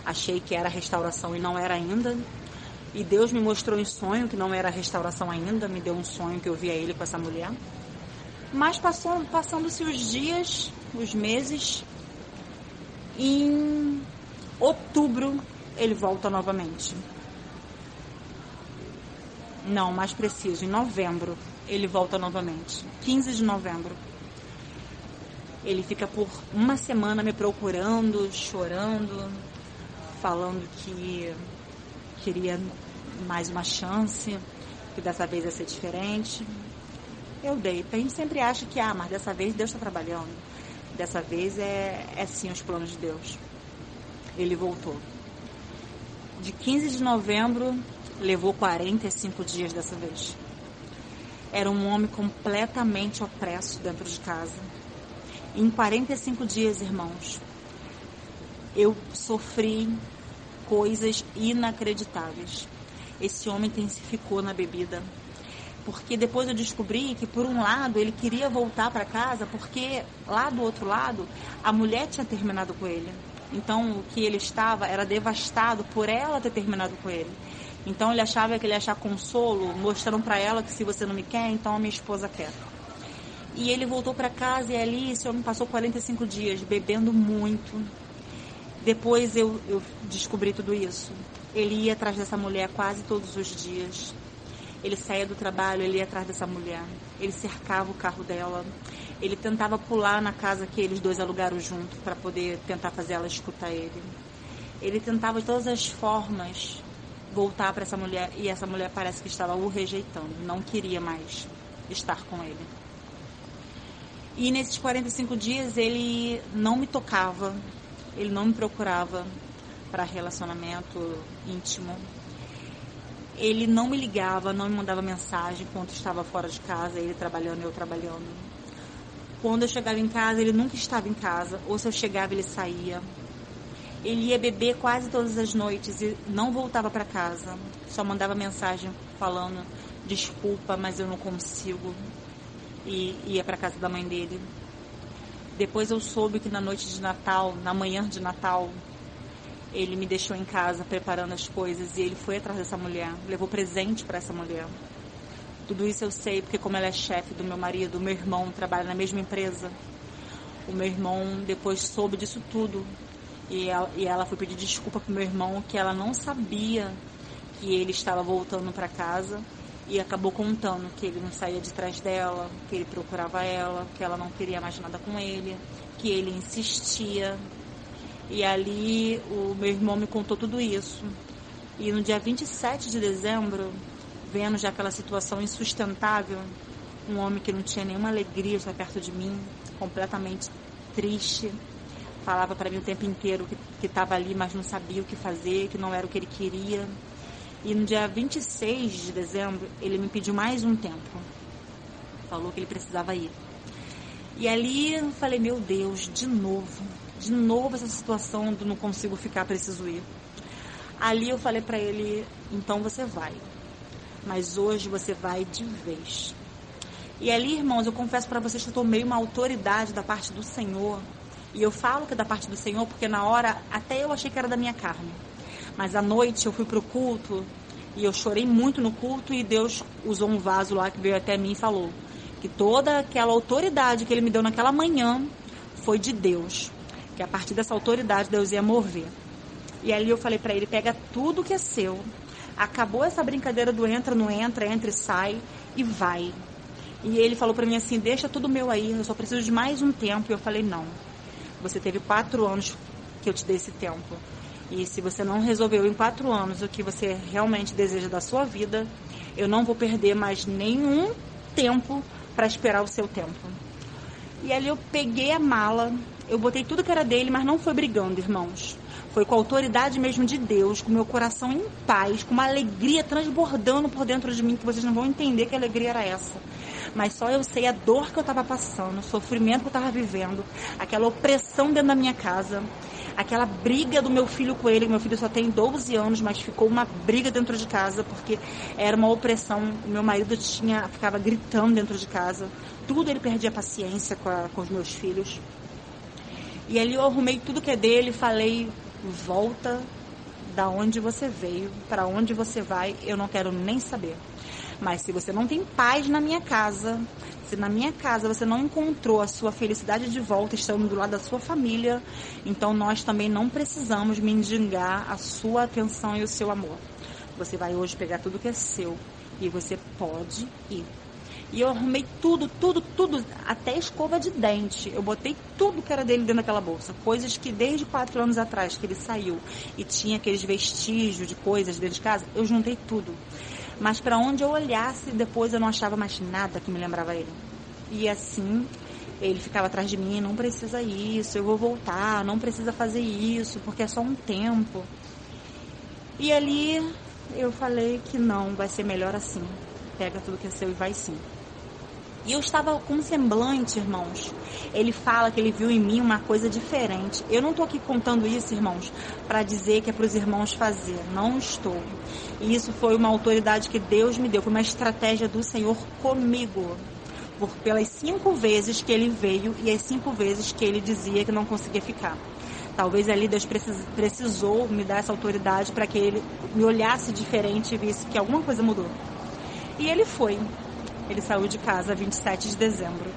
Achei que era restauração e não era ainda. E Deus me mostrou em sonho que não era restauração ainda, me deu um sonho que eu via ele com essa mulher. Mas passando-se os dias, os meses, em outubro ele volta novamente. Não, mais preciso, em novembro ele volta novamente, 15 de novembro. Ele fica por uma semana me procurando, chorando, falando que queria mais uma chance, que dessa vez ia ser diferente. Eu dei. A gente sempre acha que, mas dessa vez Deus está trabalhando. Dessa vez é sim os planos de Deus. Ele voltou. De 15 de novembro, levou 45 dias dessa vez. Era um homem completamente opresso dentro de casa. Em 45 dias, irmãos, eu sofri coisas inacreditáveis. Esse homem intensificou na bebida. Porque depois eu descobri que, por um lado, ele queria voltar para casa porque, lá do outro lado, a mulher tinha terminado com ele. Então, o que ele estava era devastado por ela ter terminado com ele. Então, ele achava que ele ia achar consolo, mostrando para ela que, se você não me quer, então a minha esposa quer. E ele voltou para casa e ali esse homem passou 45 dias bebendo muito. Depois eu descobri tudo isso. Ele ia atrás dessa mulher quase todos os dias. Ele saía do trabalho, ele ia atrás dessa mulher. Ele cercava o carro dela. Ele tentava pular na casa que eles dois alugaram junto para poder tentar fazer ela escutar ele. Ele tentava de todas as formas voltar para essa mulher, e essa mulher parece que estava o rejeitando, não queria mais estar com ele. E nesses 45 dias ele não me tocava, ele não me procurava para relacionamento íntimo. Ele não me ligava, não me mandava mensagem enquanto estava fora de casa, ele trabalhando e eu trabalhando. Quando eu chegava em casa, ele nunca estava em casa, ou se eu chegava, ele saía. Ele ia beber quase todas as noites e não voltava para casa, só mandava mensagem falando: desculpa, mas eu não consigo. E ia para casa da mãe dele. Depois eu soube que na noite de Natal, na manhã de Natal, ele me deixou em casa preparando as coisas e ele foi atrás dessa mulher, levou presente para essa mulher. Tudo isso eu sei porque como ela é chefe do meu marido, o meu irmão trabalha na mesma empresa. O meu irmão depois soube disso tudo e ela foi pedir desculpa pro meu irmão que ela não sabia que ele estava voltando para casa e acabou contando que ele não saía de trás dela, que ele procurava ela, que ela não queria mais nada com ele, que ele insistia. E ali o meu irmão me contou tudo isso. E no dia 27 de dezembro, vendo já aquela situação insustentável, um homem que não tinha nenhuma alegria estar perto de mim, completamente triste, falava para mim o tempo inteiro que estava ali, mas não sabia o que fazer, que não era o que ele queria. E no dia 26 de dezembro, ele me pediu mais um tempo. Falou que ele precisava ir. E ali eu falei, meu Deus, de novo essa situação do não consigo ficar, preciso ir. Ali eu falei para ele, então você vai. Mas hoje você vai de vez. E ali, irmãos, eu confesso para vocês que eu tomei uma autoridade da parte do Senhor. E eu falo que é da parte do Senhor porque na hora até eu achei que era da minha carne. Mas à noite eu fui pro culto e eu chorei muito no culto e Deus usou um vaso lá que veio até mim e falou que toda aquela autoridade que Ele me deu naquela manhã foi de Deus. Que a partir dessa autoridade Deus ia mover. E ali eu falei para ele, pega tudo que é seu. Acabou essa brincadeira do entra, não entra, entra e sai e vai. E ele falou para mim assim, deixa tudo meu aí, eu só preciso de mais um tempo. E eu falei, não, você teve 4 anos que eu te dei esse tempo. E se você não resolveu em 4 anos o que você realmente deseja da sua vida, eu não vou perder mais nenhum tempo para esperar o seu tempo. E ali eu peguei a mala, eu botei tudo que era dele, mas não foi brigando, irmãos. Foi com a autoridade mesmo de Deus, com o meu coração em paz, com uma alegria transbordando por dentro de mim, que vocês não vão entender que alegria era essa. Mas só eu sei a dor que eu estava passando, o sofrimento que eu estava vivendo, aquela opressão dentro da minha casa, aquela briga do meu filho com ele. Meu filho só tem 12 anos, mas ficou uma briga dentro de casa, porque era uma opressão. O meu marido ficava gritando dentro de casa. Tudo ele perdia a paciência com os meus filhos. E ali eu arrumei tudo que é dele, falei, volta da onde você veio, para onde você vai, eu não quero nem saber. Mas se você não tem paz na minha casa, se na minha casa você não encontrou a sua felicidade de volta, estando do lado da sua família, então nós também não precisamos mendigar a sua atenção e o seu amor. Você vai hoje pegar tudo que é seu e você pode ir. E eu arrumei tudo, até escova de dente. Eu botei tudo que era dele dentro daquela bolsa. Coisas que desde 4 anos atrás que ele saiu e tinha aqueles vestígios de coisas dentro de casa, eu juntei tudo. Mas para onde eu olhasse, depois eu não achava mais nada que me lembrava ele. E assim, ele ficava atrás de mim, não precisa isso, eu vou voltar, não precisa fazer isso, porque é só um tempo. E ali eu falei que não, vai ser melhor assim. Pega tudo que é seu e vai sim. E eu estava com um semblante, irmãos. Ele fala que ele viu em mim uma coisa diferente. Eu não estou aqui contando isso, irmãos, para dizer que é para os irmãos fazer. Não estou. E isso foi uma autoridade que Deus me deu. Foi uma estratégia do Senhor comigo. Pelas 5 vezes que ele veio e as 5 vezes que ele dizia que não conseguia ficar. Talvez ali Deus precisou me dar essa autoridade para que ele me olhasse diferente e visse que alguma coisa mudou. E ele foi. Ele saiu de casa 27 de dezembro.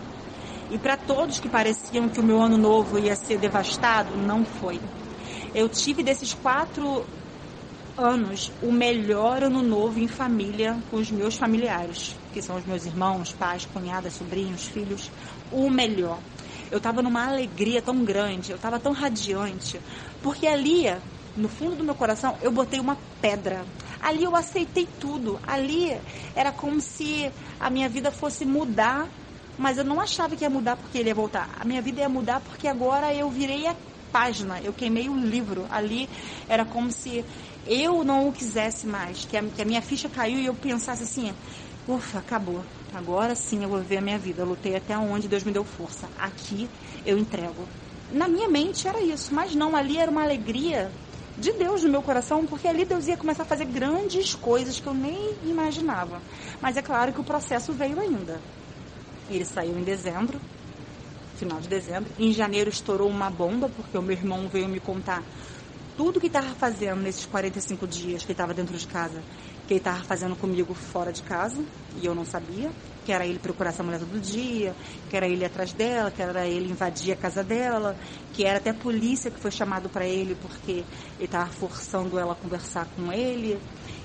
E para todos que pareciam que o meu ano novo ia ser devastado, não foi. Eu tive desses 4 anos o melhor ano novo em família com os meus familiares, que são os meus irmãos, pais, cunhadas, sobrinhos, filhos. O melhor. Eu estava numa alegria tão grande, eu estava tão radiante, porque ali, no fundo do meu coração, eu botei uma pedra. Ali eu aceitei tudo. Ali era como se a minha vida fosse mudar, mas eu não achava que ia mudar porque ele ia voltar. A minha vida ia mudar porque agora eu virei a página, eu queimei o livro. Ali era como se eu não o quisesse mais, que a minha ficha caiu e eu pensasse assim, ufa, acabou. Agora sim eu vou viver a minha vida. Eu lutei até onde Deus me deu força. Aqui eu entrego. Na minha mente era isso, mas não, ali era uma alegria de Deus no meu coração, porque ali Deus ia começar a fazer grandes coisas que eu nem imaginava. Mas é claro que o processo veio ainda. Ele saiu em dezembro final de dezembro. Em janeiro estourou uma bomba, porque o meu irmão veio me contar tudo que estava fazendo nesses 45 dias que ele estava dentro de casa, que ele estava fazendo comigo fora de casa, e eu não sabia, que era ele procurar essa mulher todo dia, que era ele ir atrás dela, que era ele invadir a casa dela, que era até a polícia que foi chamado para ele porque ele estava forçando ela a conversar com ele.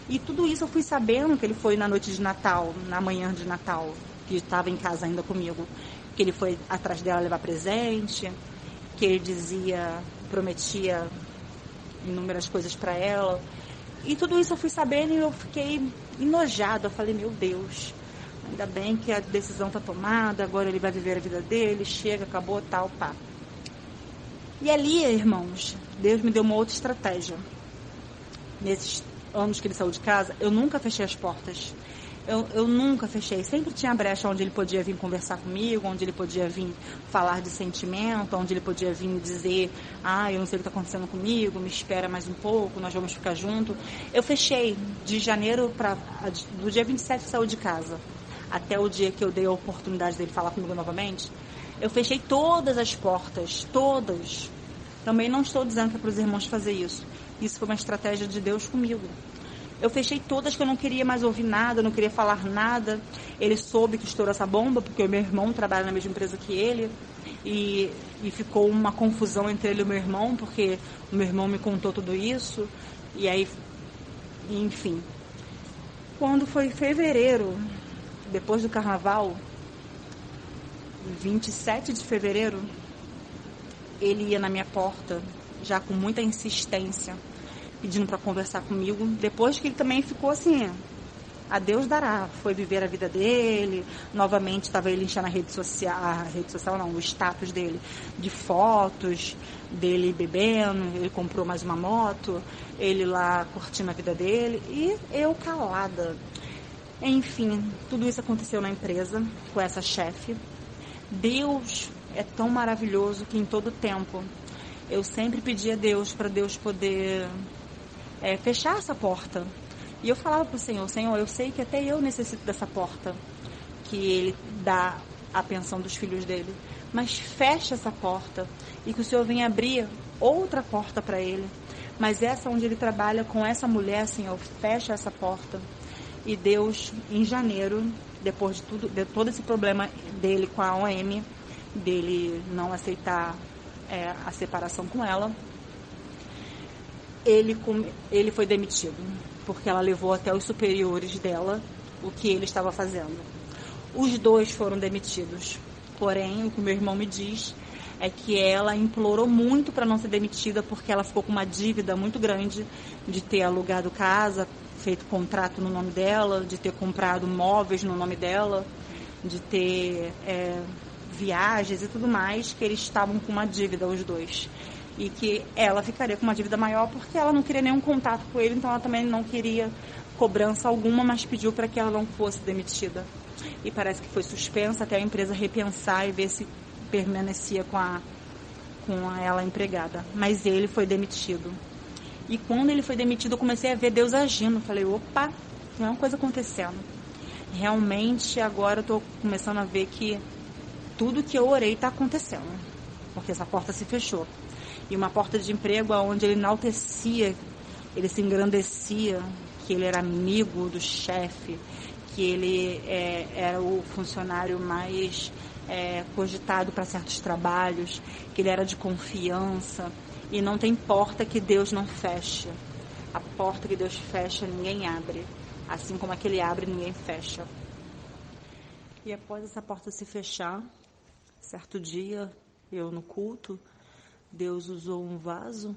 E tudo isso eu fui sabendo que ele foi na noite de Natal, na manhã de Natal, que estava em casa ainda comigo, que ele foi atrás dela levar presente, que ele prometia inúmeras coisas para ela. E tudo isso eu fui sabendo e eu fiquei enojada. Eu falei, meu Deus, ainda bem que a decisão está tomada, agora ele vai viver a vida dele, chega, acabou, tal, pá. E ali, irmãos, Deus me deu uma outra estratégia. Nesses anos que ele saiu de casa, eu nunca fechei as portas. Eu nunca fechei, sempre tinha brecha onde ele podia vir conversar comigo, onde ele podia vir falar de sentimento, onde ele podia vir dizer, eu não sei o que está acontecendo comigo, me espera mais um pouco, nós vamos ficar juntos. Eu fechei de janeiro do dia 27 que saiu de casa, até o dia que eu dei a oportunidade dele falar comigo novamente, eu fechei todas as portas, todas. Também não estou dizendo que é para os irmãos fazer isso. Isso foi uma estratégia de Deus comigo. Eu fechei todas, que eu não queria mais ouvir nada, não queria falar nada. Ele soube que estourou essa bomba, porque o meu irmão trabalha na mesma empresa que ele. E ficou uma confusão entre ele e o meu irmão, porque o meu irmão me contou tudo isso. E aí, enfim. Quando foi fevereiro, depois do carnaval, 27 de fevereiro, ele ia na minha porta, já com muita insistência, pedindo para conversar comigo, depois que ele também ficou assim, a Deus dará, foi viver a vida dele, novamente estava ele enchendo a rede social não, o status dele, de fotos, dele bebendo, ele comprou mais uma moto, ele lá curtindo a vida dele, e eu calada. Enfim, tudo isso aconteceu na empresa, com essa chefe. Deus é tão maravilhoso que em todo tempo, eu sempre pedi a Deus, para Deus poder fechar essa porta. E eu falava para o Senhor, eu sei que até eu necessito dessa porta, que Ele dá a pensão dos filhos dele, mas fecha essa porta e que o Senhor venha abrir outra porta para ele. Mas essa onde ele trabalha com essa mulher, Senhor, fecha essa porta. E Deus, em janeiro, depois de todo esse problema dele com a OM, dele não aceitar a separação com ela, ele foi demitido, porque ela levou até os superiores dela o que ele estava fazendo. Os dois foram demitidos. Porém, o que meu irmão me diz é que ela implorou muito para não ser demitida, porque ela ficou com uma dívida muito grande de ter alugado casa, feito contrato no nome dela, de ter comprado móveis no nome dela, de ter viagens e tudo mais, que eles estavam com uma dívida, os dois. E que ela ficaria com uma dívida maior porque ela não queria nenhum contato com ele, então ela também não queria cobrança alguma, mas pediu para que ela não fosse demitida. E parece que foi suspensa até a empresa repensar e ver se permanecia com ela empregada. Mas ele foi demitido. E quando ele foi demitido, eu comecei a ver Deus agindo. Falei, opa, tem uma coisa acontecendo. Realmente, agora eu estou começando a ver que tudo que eu orei está acontecendo. Porque essa porta se fechou. E uma porta de emprego onde ele enaltecia, ele se engrandecia, que ele era amigo do chefe, que ele era o funcionário mais cogitado para certos trabalhos, que ele era de confiança. E não tem porta que Deus não feche. A porta que Deus fecha, ninguém abre. Assim como a que ele abre, ninguém fecha. E após essa porta se fechar, certo dia, eu no culto, Deus usou um vaso,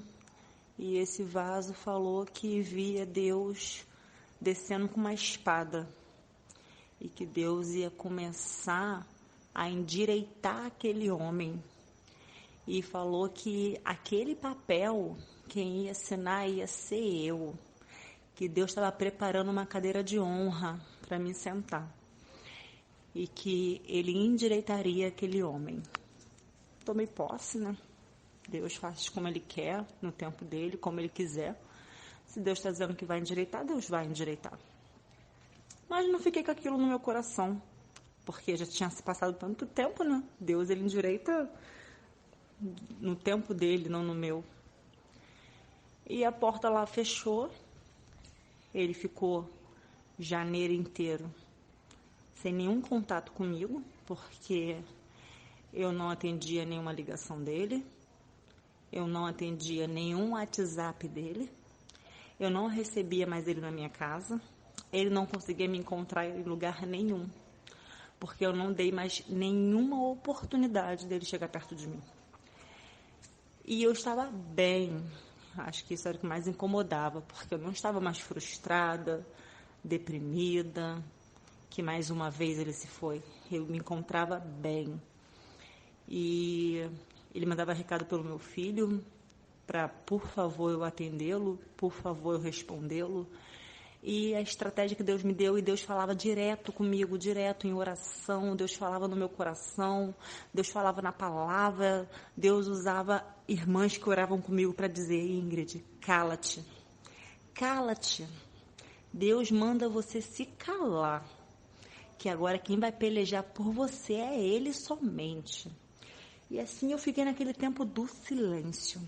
e esse vaso falou que via Deus descendo com uma espada, e que Deus ia começar a endireitar aquele homem, e falou que aquele papel, quem ia assinar ia ser eu, que Deus estava preparando uma cadeira de honra para me sentar, e que Ele endireitaria aquele homem. Tomei posse, né? Deus faz como Ele quer, no tempo dEle, como Ele quiser. Se Deus está dizendo que vai endireitar, Deus vai endireitar. Mas não fiquei com aquilo no meu coração. porque já tinha se passado tanto tempo, né? Deus, ele endireita no tempo dele, não no meu. E a porta lá fechou, ele ficou janeiro inteiro sem nenhum contato comigo, porque eu não atendia nenhuma ligação dele, eu não atendia nenhum WhatsApp dele, eu não recebia mais ele na minha casa, ele não conseguia me encontrar em lugar nenhum, porque eu não dei mais nenhuma oportunidade dele chegar perto de mim. E eu estava bem, acho que isso era o que mais incomodava, porque eu não estava mais frustrada, deprimida, que mais uma vez ele se foi. Eu me encontrava bem. E ele mandava recado pelo meu filho, para, por favor, eu atendê-lo, por favor, eu respondê-lo. E a estratégia que Deus me deu, e Deus falava direto comigo, direto em oração, Deus falava no meu coração, Deus falava na palavra, Deus usava irmãs que oravam comigo para dizer: Ingrid, cala-te, cala-te. Deus manda você se calar, que agora quem vai pelejar por você é Ele somente. E assim eu fiquei naquele tempo do silêncio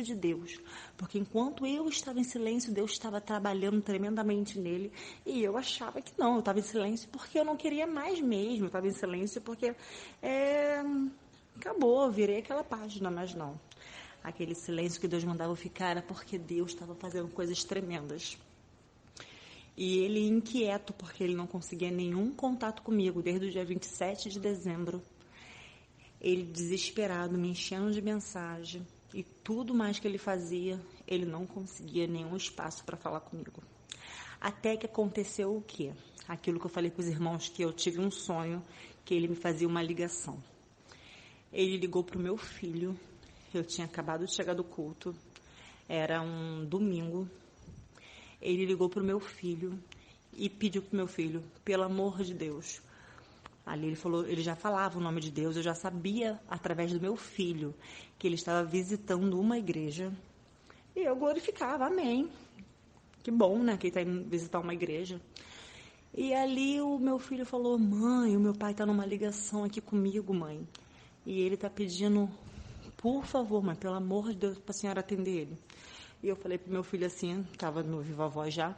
de Deus, porque enquanto eu estava em silêncio, Deus estava trabalhando tremendamente nele, e eu achava que não, eu estava em silêncio porque eu não queria mais mesmo, eu estava em silêncio porque acabou, virei aquela página, mas não. Aquele silêncio que Deus mandava eu ficar era porque Deus estava fazendo coisas tremendas. E ele inquieto, porque ele não conseguia nenhum contato comigo desde o dia 27 de dezembro. Ele desesperado, me enchendo de mensagem. E tudo mais que ele fazia, ele não conseguia nenhum espaço para falar comigo. Até que aconteceu o quê? Aquilo que eu falei para os irmãos, que eu tive um sonho, que ele me fazia uma ligação. Ele ligou para o meu filho, eu tinha acabado de chegar do culto, era um domingo. Ele ligou para o meu filho e pediu para o meu filho, pelo amor de Deus. Ali ele falou, ele já falava o nome de Deus, eu já sabia através do meu filho que ele estava visitando uma igreja. E eu glorificava, amém. Que bom, né, que ele está indo visitar uma igreja. E ali o meu filho falou: mãe, o meu pai está numa ligação aqui comigo, mãe. E ele está pedindo, por favor, mãe, pelo amor de Deus, para a senhora atender ele. E eu falei pro meu filho assim, estava no viva voz já,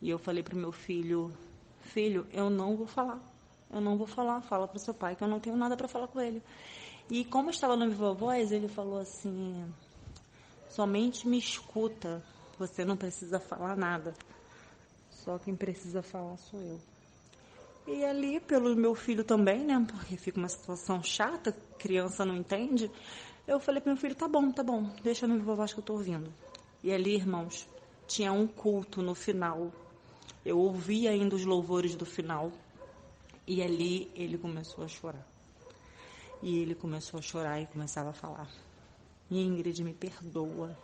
e eu falei pro meu filho: filho, eu não vou falar, fala pro seu pai que eu não tenho nada para falar com ele. E como eu estava no viva voz, ele falou assim: somente me escuta, você não precisa falar nada, só quem precisa falar sou eu. E ali, pelo meu filho também, né, porque fica uma situação chata, criança não entende, eu falei pro meu filho: tá bom, deixa no viva voz que eu tô ouvindo. E ali, irmãos, tinha um culto no final. Eu ouvi ainda os louvores do final. E ali ele começou a chorar. E ele começou a chorar e começava a falar: Ingrid, me perdoa.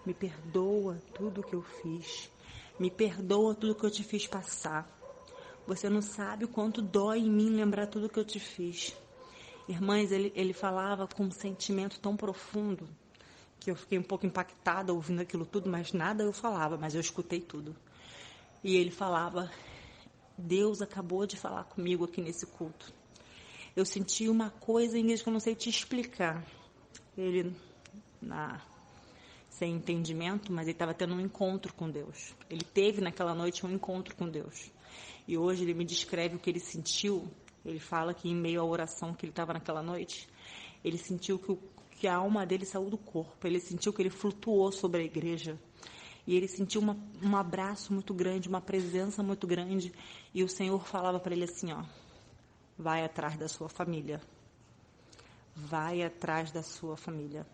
Me perdoa tudo que eu fiz. Me perdoa tudo que eu te fiz passar. Você não sabe o quanto dói em mim lembrar tudo que eu te fiz. Irmãs, ele falava com um sentimento tão profundo que eu fiquei um pouco impactada ouvindo aquilo tudo, mas nada eu falava, mas eu escutei tudo. E ele falava: Deus acabou de falar comigo aqui nesse culto. Eu senti uma coisa, Ingrid, que eu não sei te explicar. Ele, sem entendimento, mas ele estava tendo um encontro com Deus. Ele teve naquela noite um encontro com Deus. E hoje ele me descreve o que ele sentiu. Ele fala que em meio à oração que ele estava naquela noite, ele sentiu que a alma dele saiu do corpo. Ele sentiu que ele flutuou sobre a igreja. E ele sentiu um abraço muito grande, uma presença muito grande. E o Senhor falava para ele assim, ó: vai atrás da sua família. Vai atrás da sua família.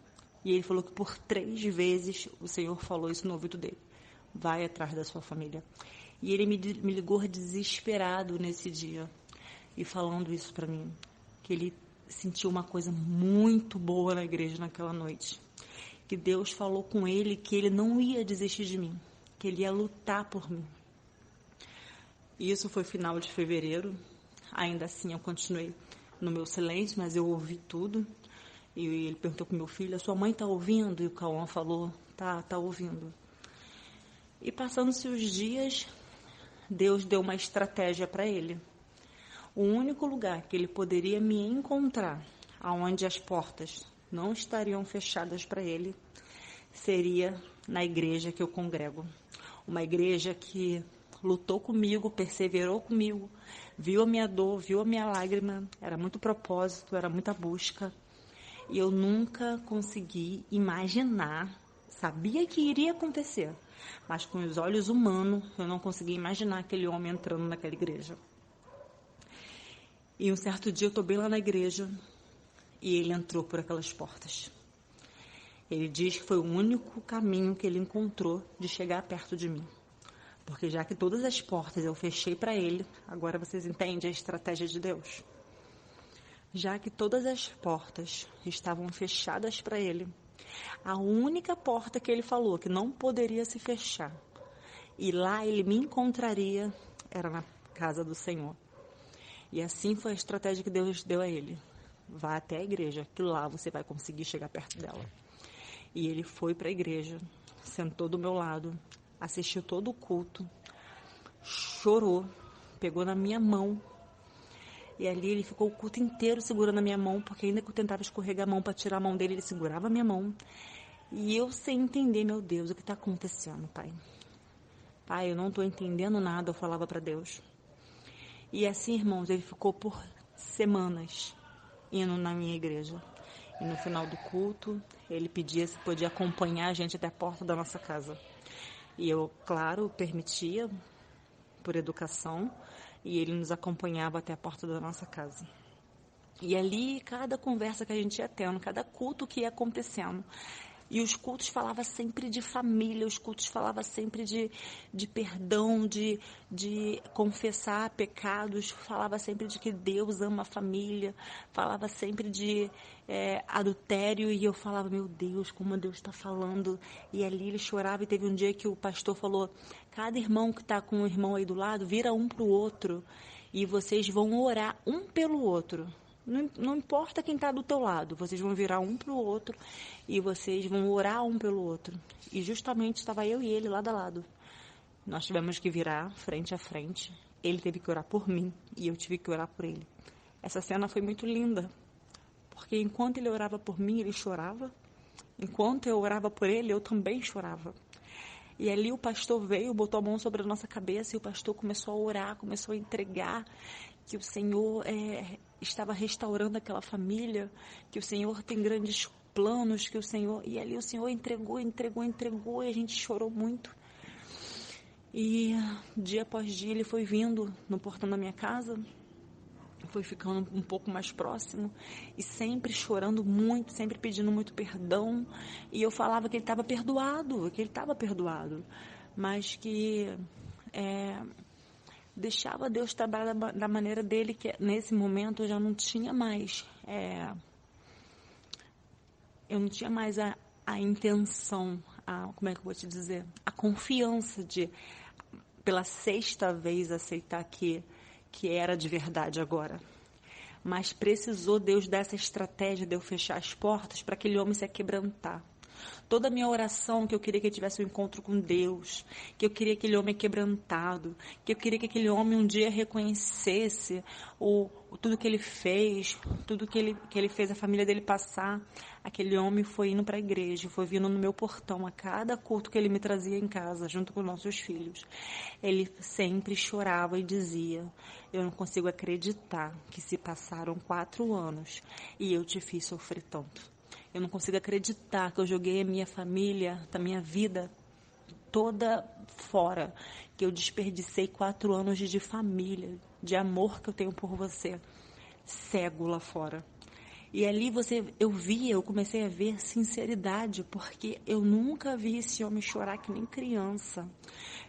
E ele falou que por 3 vezes o Senhor falou isso no ouvido dele: vai atrás da sua família. E ele me ligou desesperado nesse dia, e falando isso para mim, que ele sentiu uma coisa muito boa na igreja naquela noite. Que Deus falou com ele que ele não ia desistir de mim, que ele ia lutar por mim. E isso foi final de fevereiro. Ainda assim eu continuei no meu silêncio, mas eu ouvi tudo. E ele perguntou pro meu filho: a sua mãe tá ouvindo? E o Cauã falou: tá ouvindo. E passando-se os dias, Deus deu uma estratégia para ele. O único lugar que ele poderia me encontrar, aonde as portas não estariam fechadas para ele, seria na igreja que eu congrego. Uma igreja que lutou comigo, perseverou comigo, viu a minha dor, viu a minha lágrima, era muito propósito, era muita busca. E eu nunca consegui imaginar, sabia que iria acontecer, mas com os olhos humanos eu não conseguia imaginar aquele homem entrando naquela igreja. E um certo dia eu estou bem lá na igreja e ele entrou por aquelas portas. Ele diz que foi o único caminho que ele encontrou de chegar perto de mim. Porque já que todas as portas eu fechei para ele, agora vocês entendem a estratégia de Deus. Já que todas as portas estavam fechadas para ele, a única porta que ele falou que não poderia se fechar, e lá ele me encontraria, era na casa do Senhor. E assim foi a estratégia que Deus deu a ele. Vá até a igreja, que lá você vai conseguir chegar perto dela. E ele foi para a igreja, sentou do meu lado, assistiu todo o culto, chorou, pegou na minha mão. E ali ele ficou o culto inteiro segurando a minha mão, porque ainda que eu tentava escorregar a mão para tirar a mão dele, ele segurava a minha mão. E eu sem entender, meu Deus, o que está acontecendo, Pai? Pai, eu não estou entendendo nada, eu falava para Deus. E assim, irmãos, ele ficou por semanas indo na minha igreja. E no final do culto, ele pedia se podia acompanhar a gente até a porta da nossa casa. E eu, claro, permitia, por educação, e ele nos acompanhava até a porta da nossa casa. E ali, cada conversa que a gente ia tendo, cada culto que ia acontecendo, e os cultos falavam sempre de família, os cultos falavam sempre de perdão, de confessar pecados, falava sempre de que Deus ama a família, falava sempre de adultério, e eu falava, meu Deus, como Deus está falando. E ali ele chorava, e teve um dia que o pastor falou, cada irmão que está com um irmão aí do lado, vira um para o outro, e vocês vão orar um pelo outro. Não importa quem está do teu lado, vocês vão virar um para o outro e vocês vão orar um pelo outro. E justamente estava eu e ele lado a lado. Nós tivemos que virar frente a frente. Ele teve que orar por mim e eu tive que orar por ele. Essa cena foi muito linda, porque enquanto ele orava por mim, ele chorava. Enquanto eu orava por ele, eu também chorava. E ali o pastor veio, botou a mão sobre a nossa cabeça e o pastor começou a orar, começou a entregar que o Senhor estava restaurando aquela família, que o Senhor tem grandes planos, que o Senhor... E ali o Senhor entregou, e a gente chorou muito. E dia após dia ele foi vindo no portão da minha casa, foi ficando um pouco mais próximo e sempre chorando muito, sempre pedindo muito perdão. E eu falava que ele estava perdoado, mas que deixava Deus trabalhar da maneira dele, que nesse momento eu já não tinha mais, a intenção, como é que eu vou te dizer, a confiança de, pela sexta vez, aceitar que era de verdade agora. Mas precisou Deus dessa estratégia de eu fechar as portas para aquele homem se quebrantar. Toda a minha oração, que eu queria que ele tivesse um encontro com Deus, que eu queria aquele homem quebrantado, que eu queria que aquele homem um dia reconhecesse tudo que ele fez, tudo que ele fez a família dele passar. Aquele homem foi indo para a igreja, foi vindo no meu portão a cada culto que ele me trazia em casa, junto com nossos filhos. Ele sempre chorava e dizia, eu não consigo acreditar que se passaram 4 anos e eu te fiz sofrer tanto. Eu não consigo acreditar que eu joguei a minha família, a minha vida toda fora, que eu desperdicei 4 anos de família, de amor que eu tenho por você, cego lá fora. E ali eu comecei a ver sinceridade, porque eu nunca vi esse homem chorar que nem criança.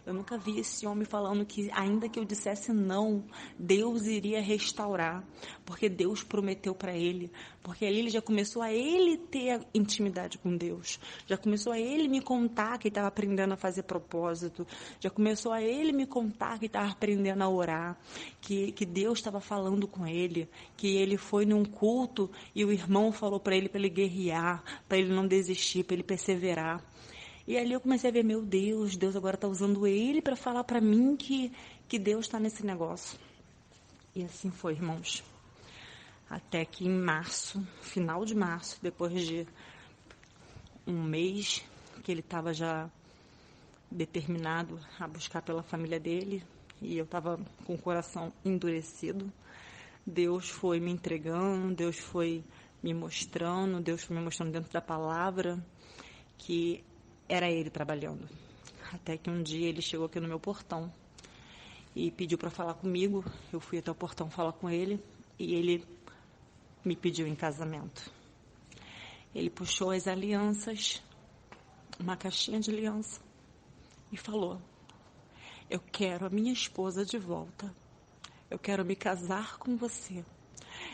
Eu nunca vi esse homem falando que, ainda que eu dissesse não, Deus iria restaurar, porque Deus prometeu para ele. Porque ali ele já começou a ele ter intimidade com Deus. Já começou a ele me contar que estava aprendendo a fazer propósito. Já começou a ele me contar que estava aprendendo a orar. Que Deus estava falando com ele. Que ele foi num culto e o irmão falou para ele guerrear, para ele não desistir, para ele perseverar. E ali eu comecei a ver, meu Deus agora está usando ele para falar para mim que Deus está nesse negócio. E assim foi, irmãos. Até que em março, final de março, depois de um mês que ele estava já determinado a buscar pela família dele, e eu estava com o coração endurecido, Deus foi me entregando, Deus foi me mostrando, Deus foi me mostrando dentro da palavra que era Ele trabalhando. Até que um dia ele chegou aqui no meu portão e pediu para falar comigo. Eu fui até o portão falar com ele e ele me pediu em casamento. Ele puxou as alianças, uma caixinha de aliança, e falou: eu quero a minha esposa de volta. Eu quero me casar com você.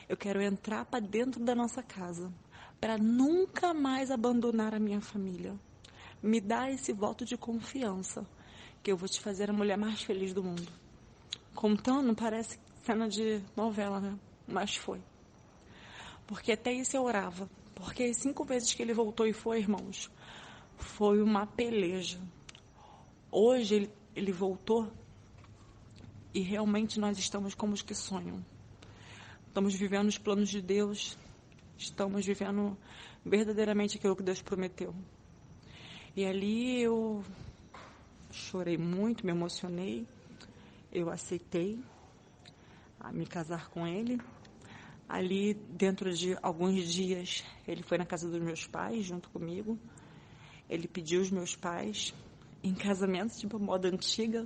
Eu quero entrar para dentro da nossa casa, para nunca mais abandonar a minha família. Me dá esse voto de confiança, que eu vou te fazer a mulher mais feliz do mundo. Contando, parece cena de novela, né? Mas foi. Porque até isso eu orava. Porque as 5 vezes que ele voltou e foi, irmãos, foi uma peleja. Hoje ele voltou e realmente nós estamos como os que sonham. Estamos vivendo os planos de Deus. Estamos vivendo verdadeiramente aquilo que Deus prometeu. E ali eu chorei muito, me emocionei. Eu aceitei a me casar com ele. Ali, dentro de alguns dias, ele foi na casa dos meus pais, junto comigo. Ele pediu os meus pais em casamento, tipo, moda antiga,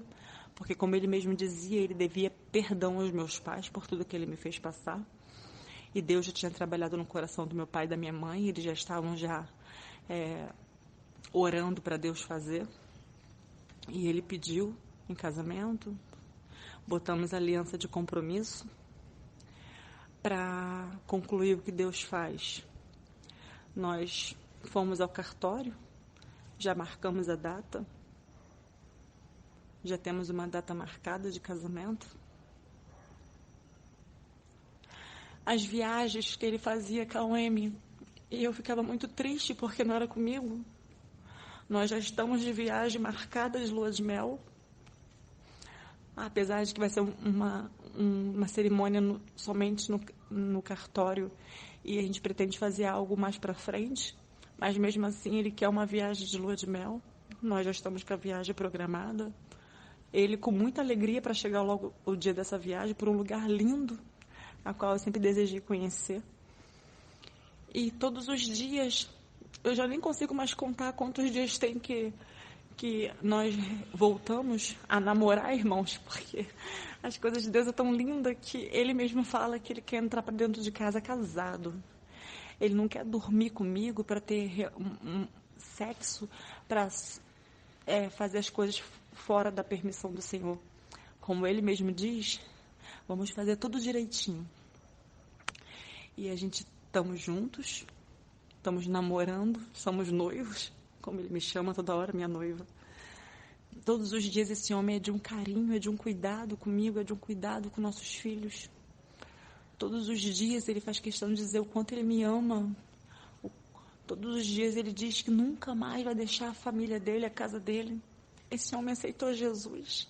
porque, como ele mesmo dizia, ele devia perdão aos meus pais por tudo que ele me fez passar. E Deus já tinha trabalhado no coração do meu pai e da minha mãe, eles já estavam orando para Deus fazer. E ele pediu em casamento, botamos aliança de compromisso. Para concluir o que Deus faz, nós fomos ao cartório, já marcamos a data, já temos uma data marcada de casamento. As viagens que ele fazia com a UEM, e eu ficava muito triste porque não era comigo. Nós já estamos de viagem marcada de lua de mel, apesar de que vai ser uma cerimônia somente no cartório, e a gente pretende fazer algo mais para frente, mas mesmo assim ele quer uma viagem de lua de mel. Nós já estamos com a viagem programada. Ele com muita alegria para chegar logo o dia dessa viagem por um lugar lindo, a qual eu sempre desejei conhecer. E todos os dias, eu já nem consigo mais contar quantos dias tem que nós voltamos a namorar, irmãos, porque as coisas de Deus é tão linda que ele mesmo fala que ele quer entrar para dentro de casa casado. Ele não quer dormir comigo para ter um sexo, para fazer as coisas fora da permissão do Senhor. Como ele mesmo diz, vamos fazer tudo direitinho. E a gente estamos juntos, estamos namorando, somos noivos, como ele me chama toda hora, minha noiva. Todos os dias esse homem é de um carinho, é de um cuidado comigo, é de um cuidado com nossos filhos. Todos os dias ele faz questão de dizer o quanto ele me ama. Todos os dias ele diz que nunca mais vai deixar a família dele, a casa dele. Esse homem aceitou Jesus.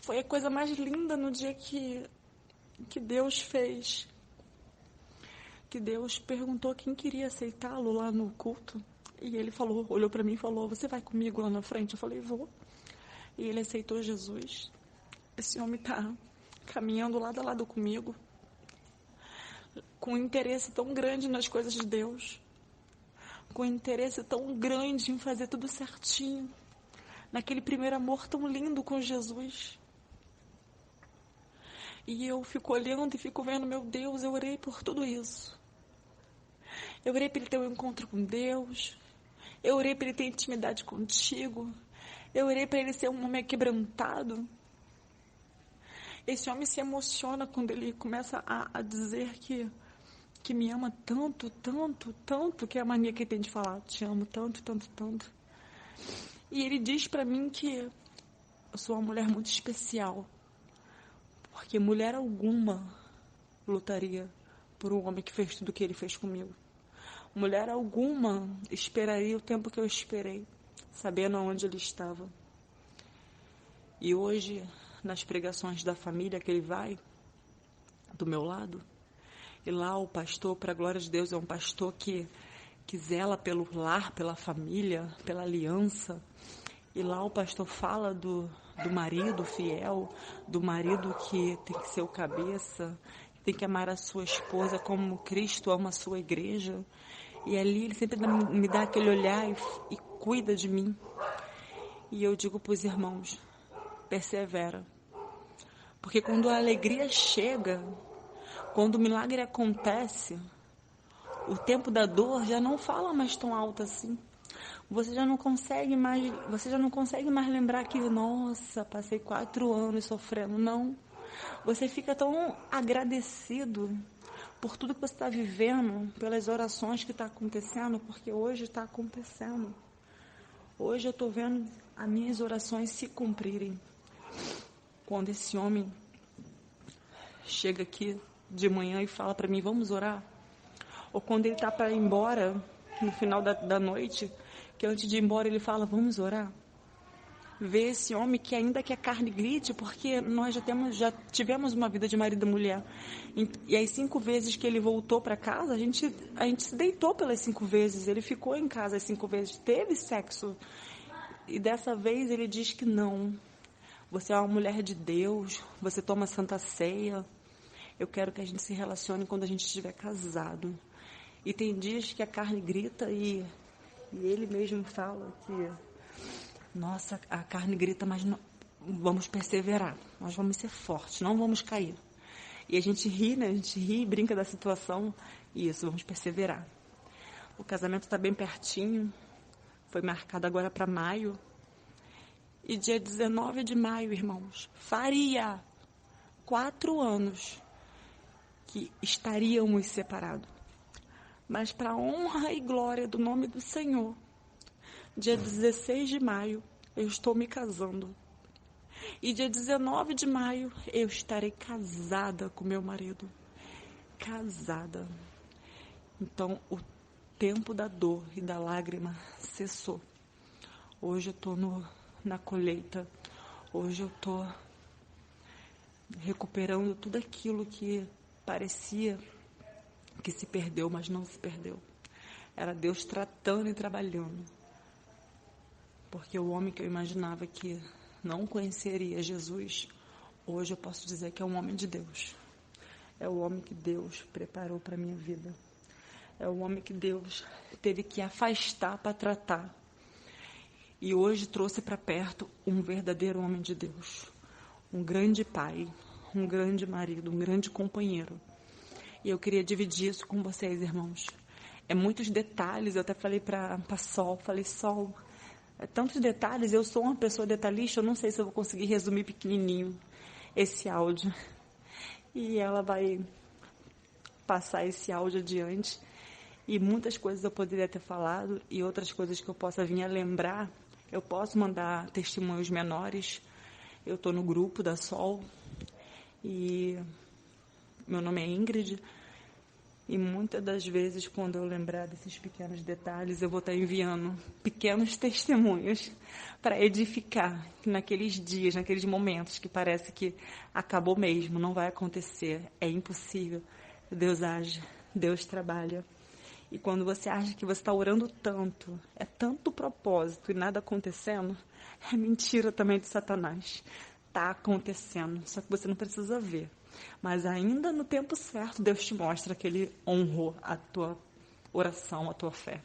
Foi a coisa mais linda no dia que Deus fez. Que Deus perguntou quem queria aceitá-lo lá no culto. E ele falou, olhou para mim e falou: você vai comigo lá na frente? Eu falei: vou. E ele aceitou Jesus. Esse homem está caminhando lado a lado comigo, com um interesse tão grande nas coisas de Deus, com um interesse tão grande em fazer tudo certinho, naquele primeiro amor tão lindo com Jesus. E eu fico olhando e fico vendo, meu Deus, eu orei por tudo isso. Eu orei para ele ter um encontro com Deus. Eu orei para ele ter intimidade contigo. Eu orei para ele ser um homem quebrantado. Esse homem se emociona quando ele começa a dizer que me ama tanto, tanto, tanto, que é a mania que ele tem de falar: te amo tanto, tanto, tanto. E ele diz para mim que eu sou uma mulher muito especial, porque mulher alguma lutaria por um homem que fez tudo o que ele fez comigo. Mulher alguma esperaria o tempo que eu esperei, sabendo onde ele estava. E hoje nas pregações da família que ele vai, do meu lado. E lá o pastor, para a glória de Deus, é um pastor que zela pelo lar, pela família, pela aliança. E lá o pastor fala do marido fiel, do marido que tem que ser o cabeça, tem que amar a sua esposa como Cristo ama a sua igreja. E ali ele sempre me dá aquele olhar e cuida de mim. E eu digo para os irmãos, persevera. Porque quando a alegria chega, quando o milagre acontece, o tempo da dor já não fala mais tão alto assim. Você já não consegue mais lembrar que, nossa, passei 4 anos sofrendo. Não. Você fica tão agradecido por tudo que você está vivendo, pelas orações que está acontecendo, porque hoje está acontecendo. Hoje eu estou vendo as minhas orações se cumprirem. Quando esse homem chega aqui de manhã e fala para mim, vamos orar? Ou quando ele está para ir embora, no final da noite, que antes de ir embora ele fala, vamos orar? Ver esse homem que ainda que a carne grite, porque nós já tivemos uma vida de marido e mulher. E as 5 vezes que ele voltou para casa, a gente se deitou pelas 5 vezes. Ele ficou em casa as 5 vezes, teve sexo. E dessa vez ele diz que não. Você é uma mulher de Deus, você toma santa ceia. Eu quero que a gente se relacione quando a gente estiver casado. E tem dias que a carne grita e ele mesmo fala que, nossa, a carne grita, mas não, vamos perseverar, nós vamos ser fortes, não vamos cair. E a gente ri, né? A gente ri e brinca da situação. E isso, vamos perseverar. O casamento está bem pertinho, foi marcado agora para maio. E dia 19 de maio, irmãos, faria 4 anos que estaríamos separados. Mas para a honra e glória do nome do Senhor, dia 16 de maio, eu estou me casando. E dia 19 de maio, eu estarei casada com meu marido. Casada. Então, o tempo da dor e da lágrima cessou. Hoje eu estou na colheita. Hoje eu estou recuperando tudo aquilo que parecia que se perdeu, mas não se perdeu. Era Deus tratando e trabalhando. Porque o homem que eu imaginava que não conheceria Jesus, hoje eu posso dizer que é um homem de Deus. É o homem que Deus preparou para a minha vida. É o homem que Deus teve que afastar para tratar. E hoje trouxe para perto um verdadeiro homem de Deus. Um grande pai, um grande marido, um grande companheiro. E eu queria dividir isso com vocês, irmãos. É muitos detalhes, eu até falei para Sol, Sol, é tantos detalhes, eu sou uma pessoa detalhista, eu não sei se eu vou conseguir resumir pequenininho esse áudio. E ela vai passar esse áudio adiante. E muitas coisas eu poderia ter falado e outras coisas que eu possa vir a lembrar. Eu posso mandar testemunhos menores. Eu estou no grupo da Sol e meu nome é Ingrid. E muitas das vezes, quando eu lembrar desses pequenos detalhes, eu vou estar enviando pequenos testemunhos para edificar naqueles dias, naqueles momentos que parece que acabou mesmo, não vai acontecer, é impossível. Deus age, Deus trabalha. E quando você acha que você está orando tanto, é tanto propósito e nada acontecendo, é mentira também de Satanás. Está acontecendo, só que você não precisa ver. Mas ainda no tempo certo, Deus te mostra que Ele honrou a tua oração, a tua fé.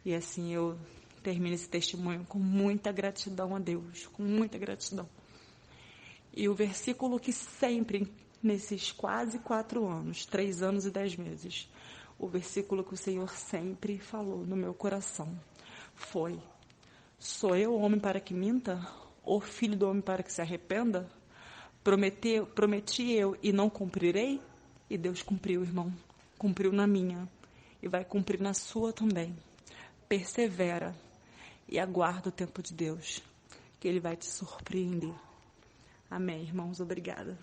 E assim eu termino esse testemunho com muita gratidão a Deus, com muita gratidão. E o versículo que sempre, nesses quase 4 anos, 3 anos e 10 meses, o versículo que o Senhor sempre falou no meu coração foi: sou eu homem para que minta? Ou filho do homem para que se arrependa? Prometi eu e não cumprirei? E Deus cumpriu, irmão. Cumpriu na minha. E vai cumprir na sua também. Persevera e aguarda o tempo de Deus, que Ele vai te surpreender. Amém, irmãos. Obrigada.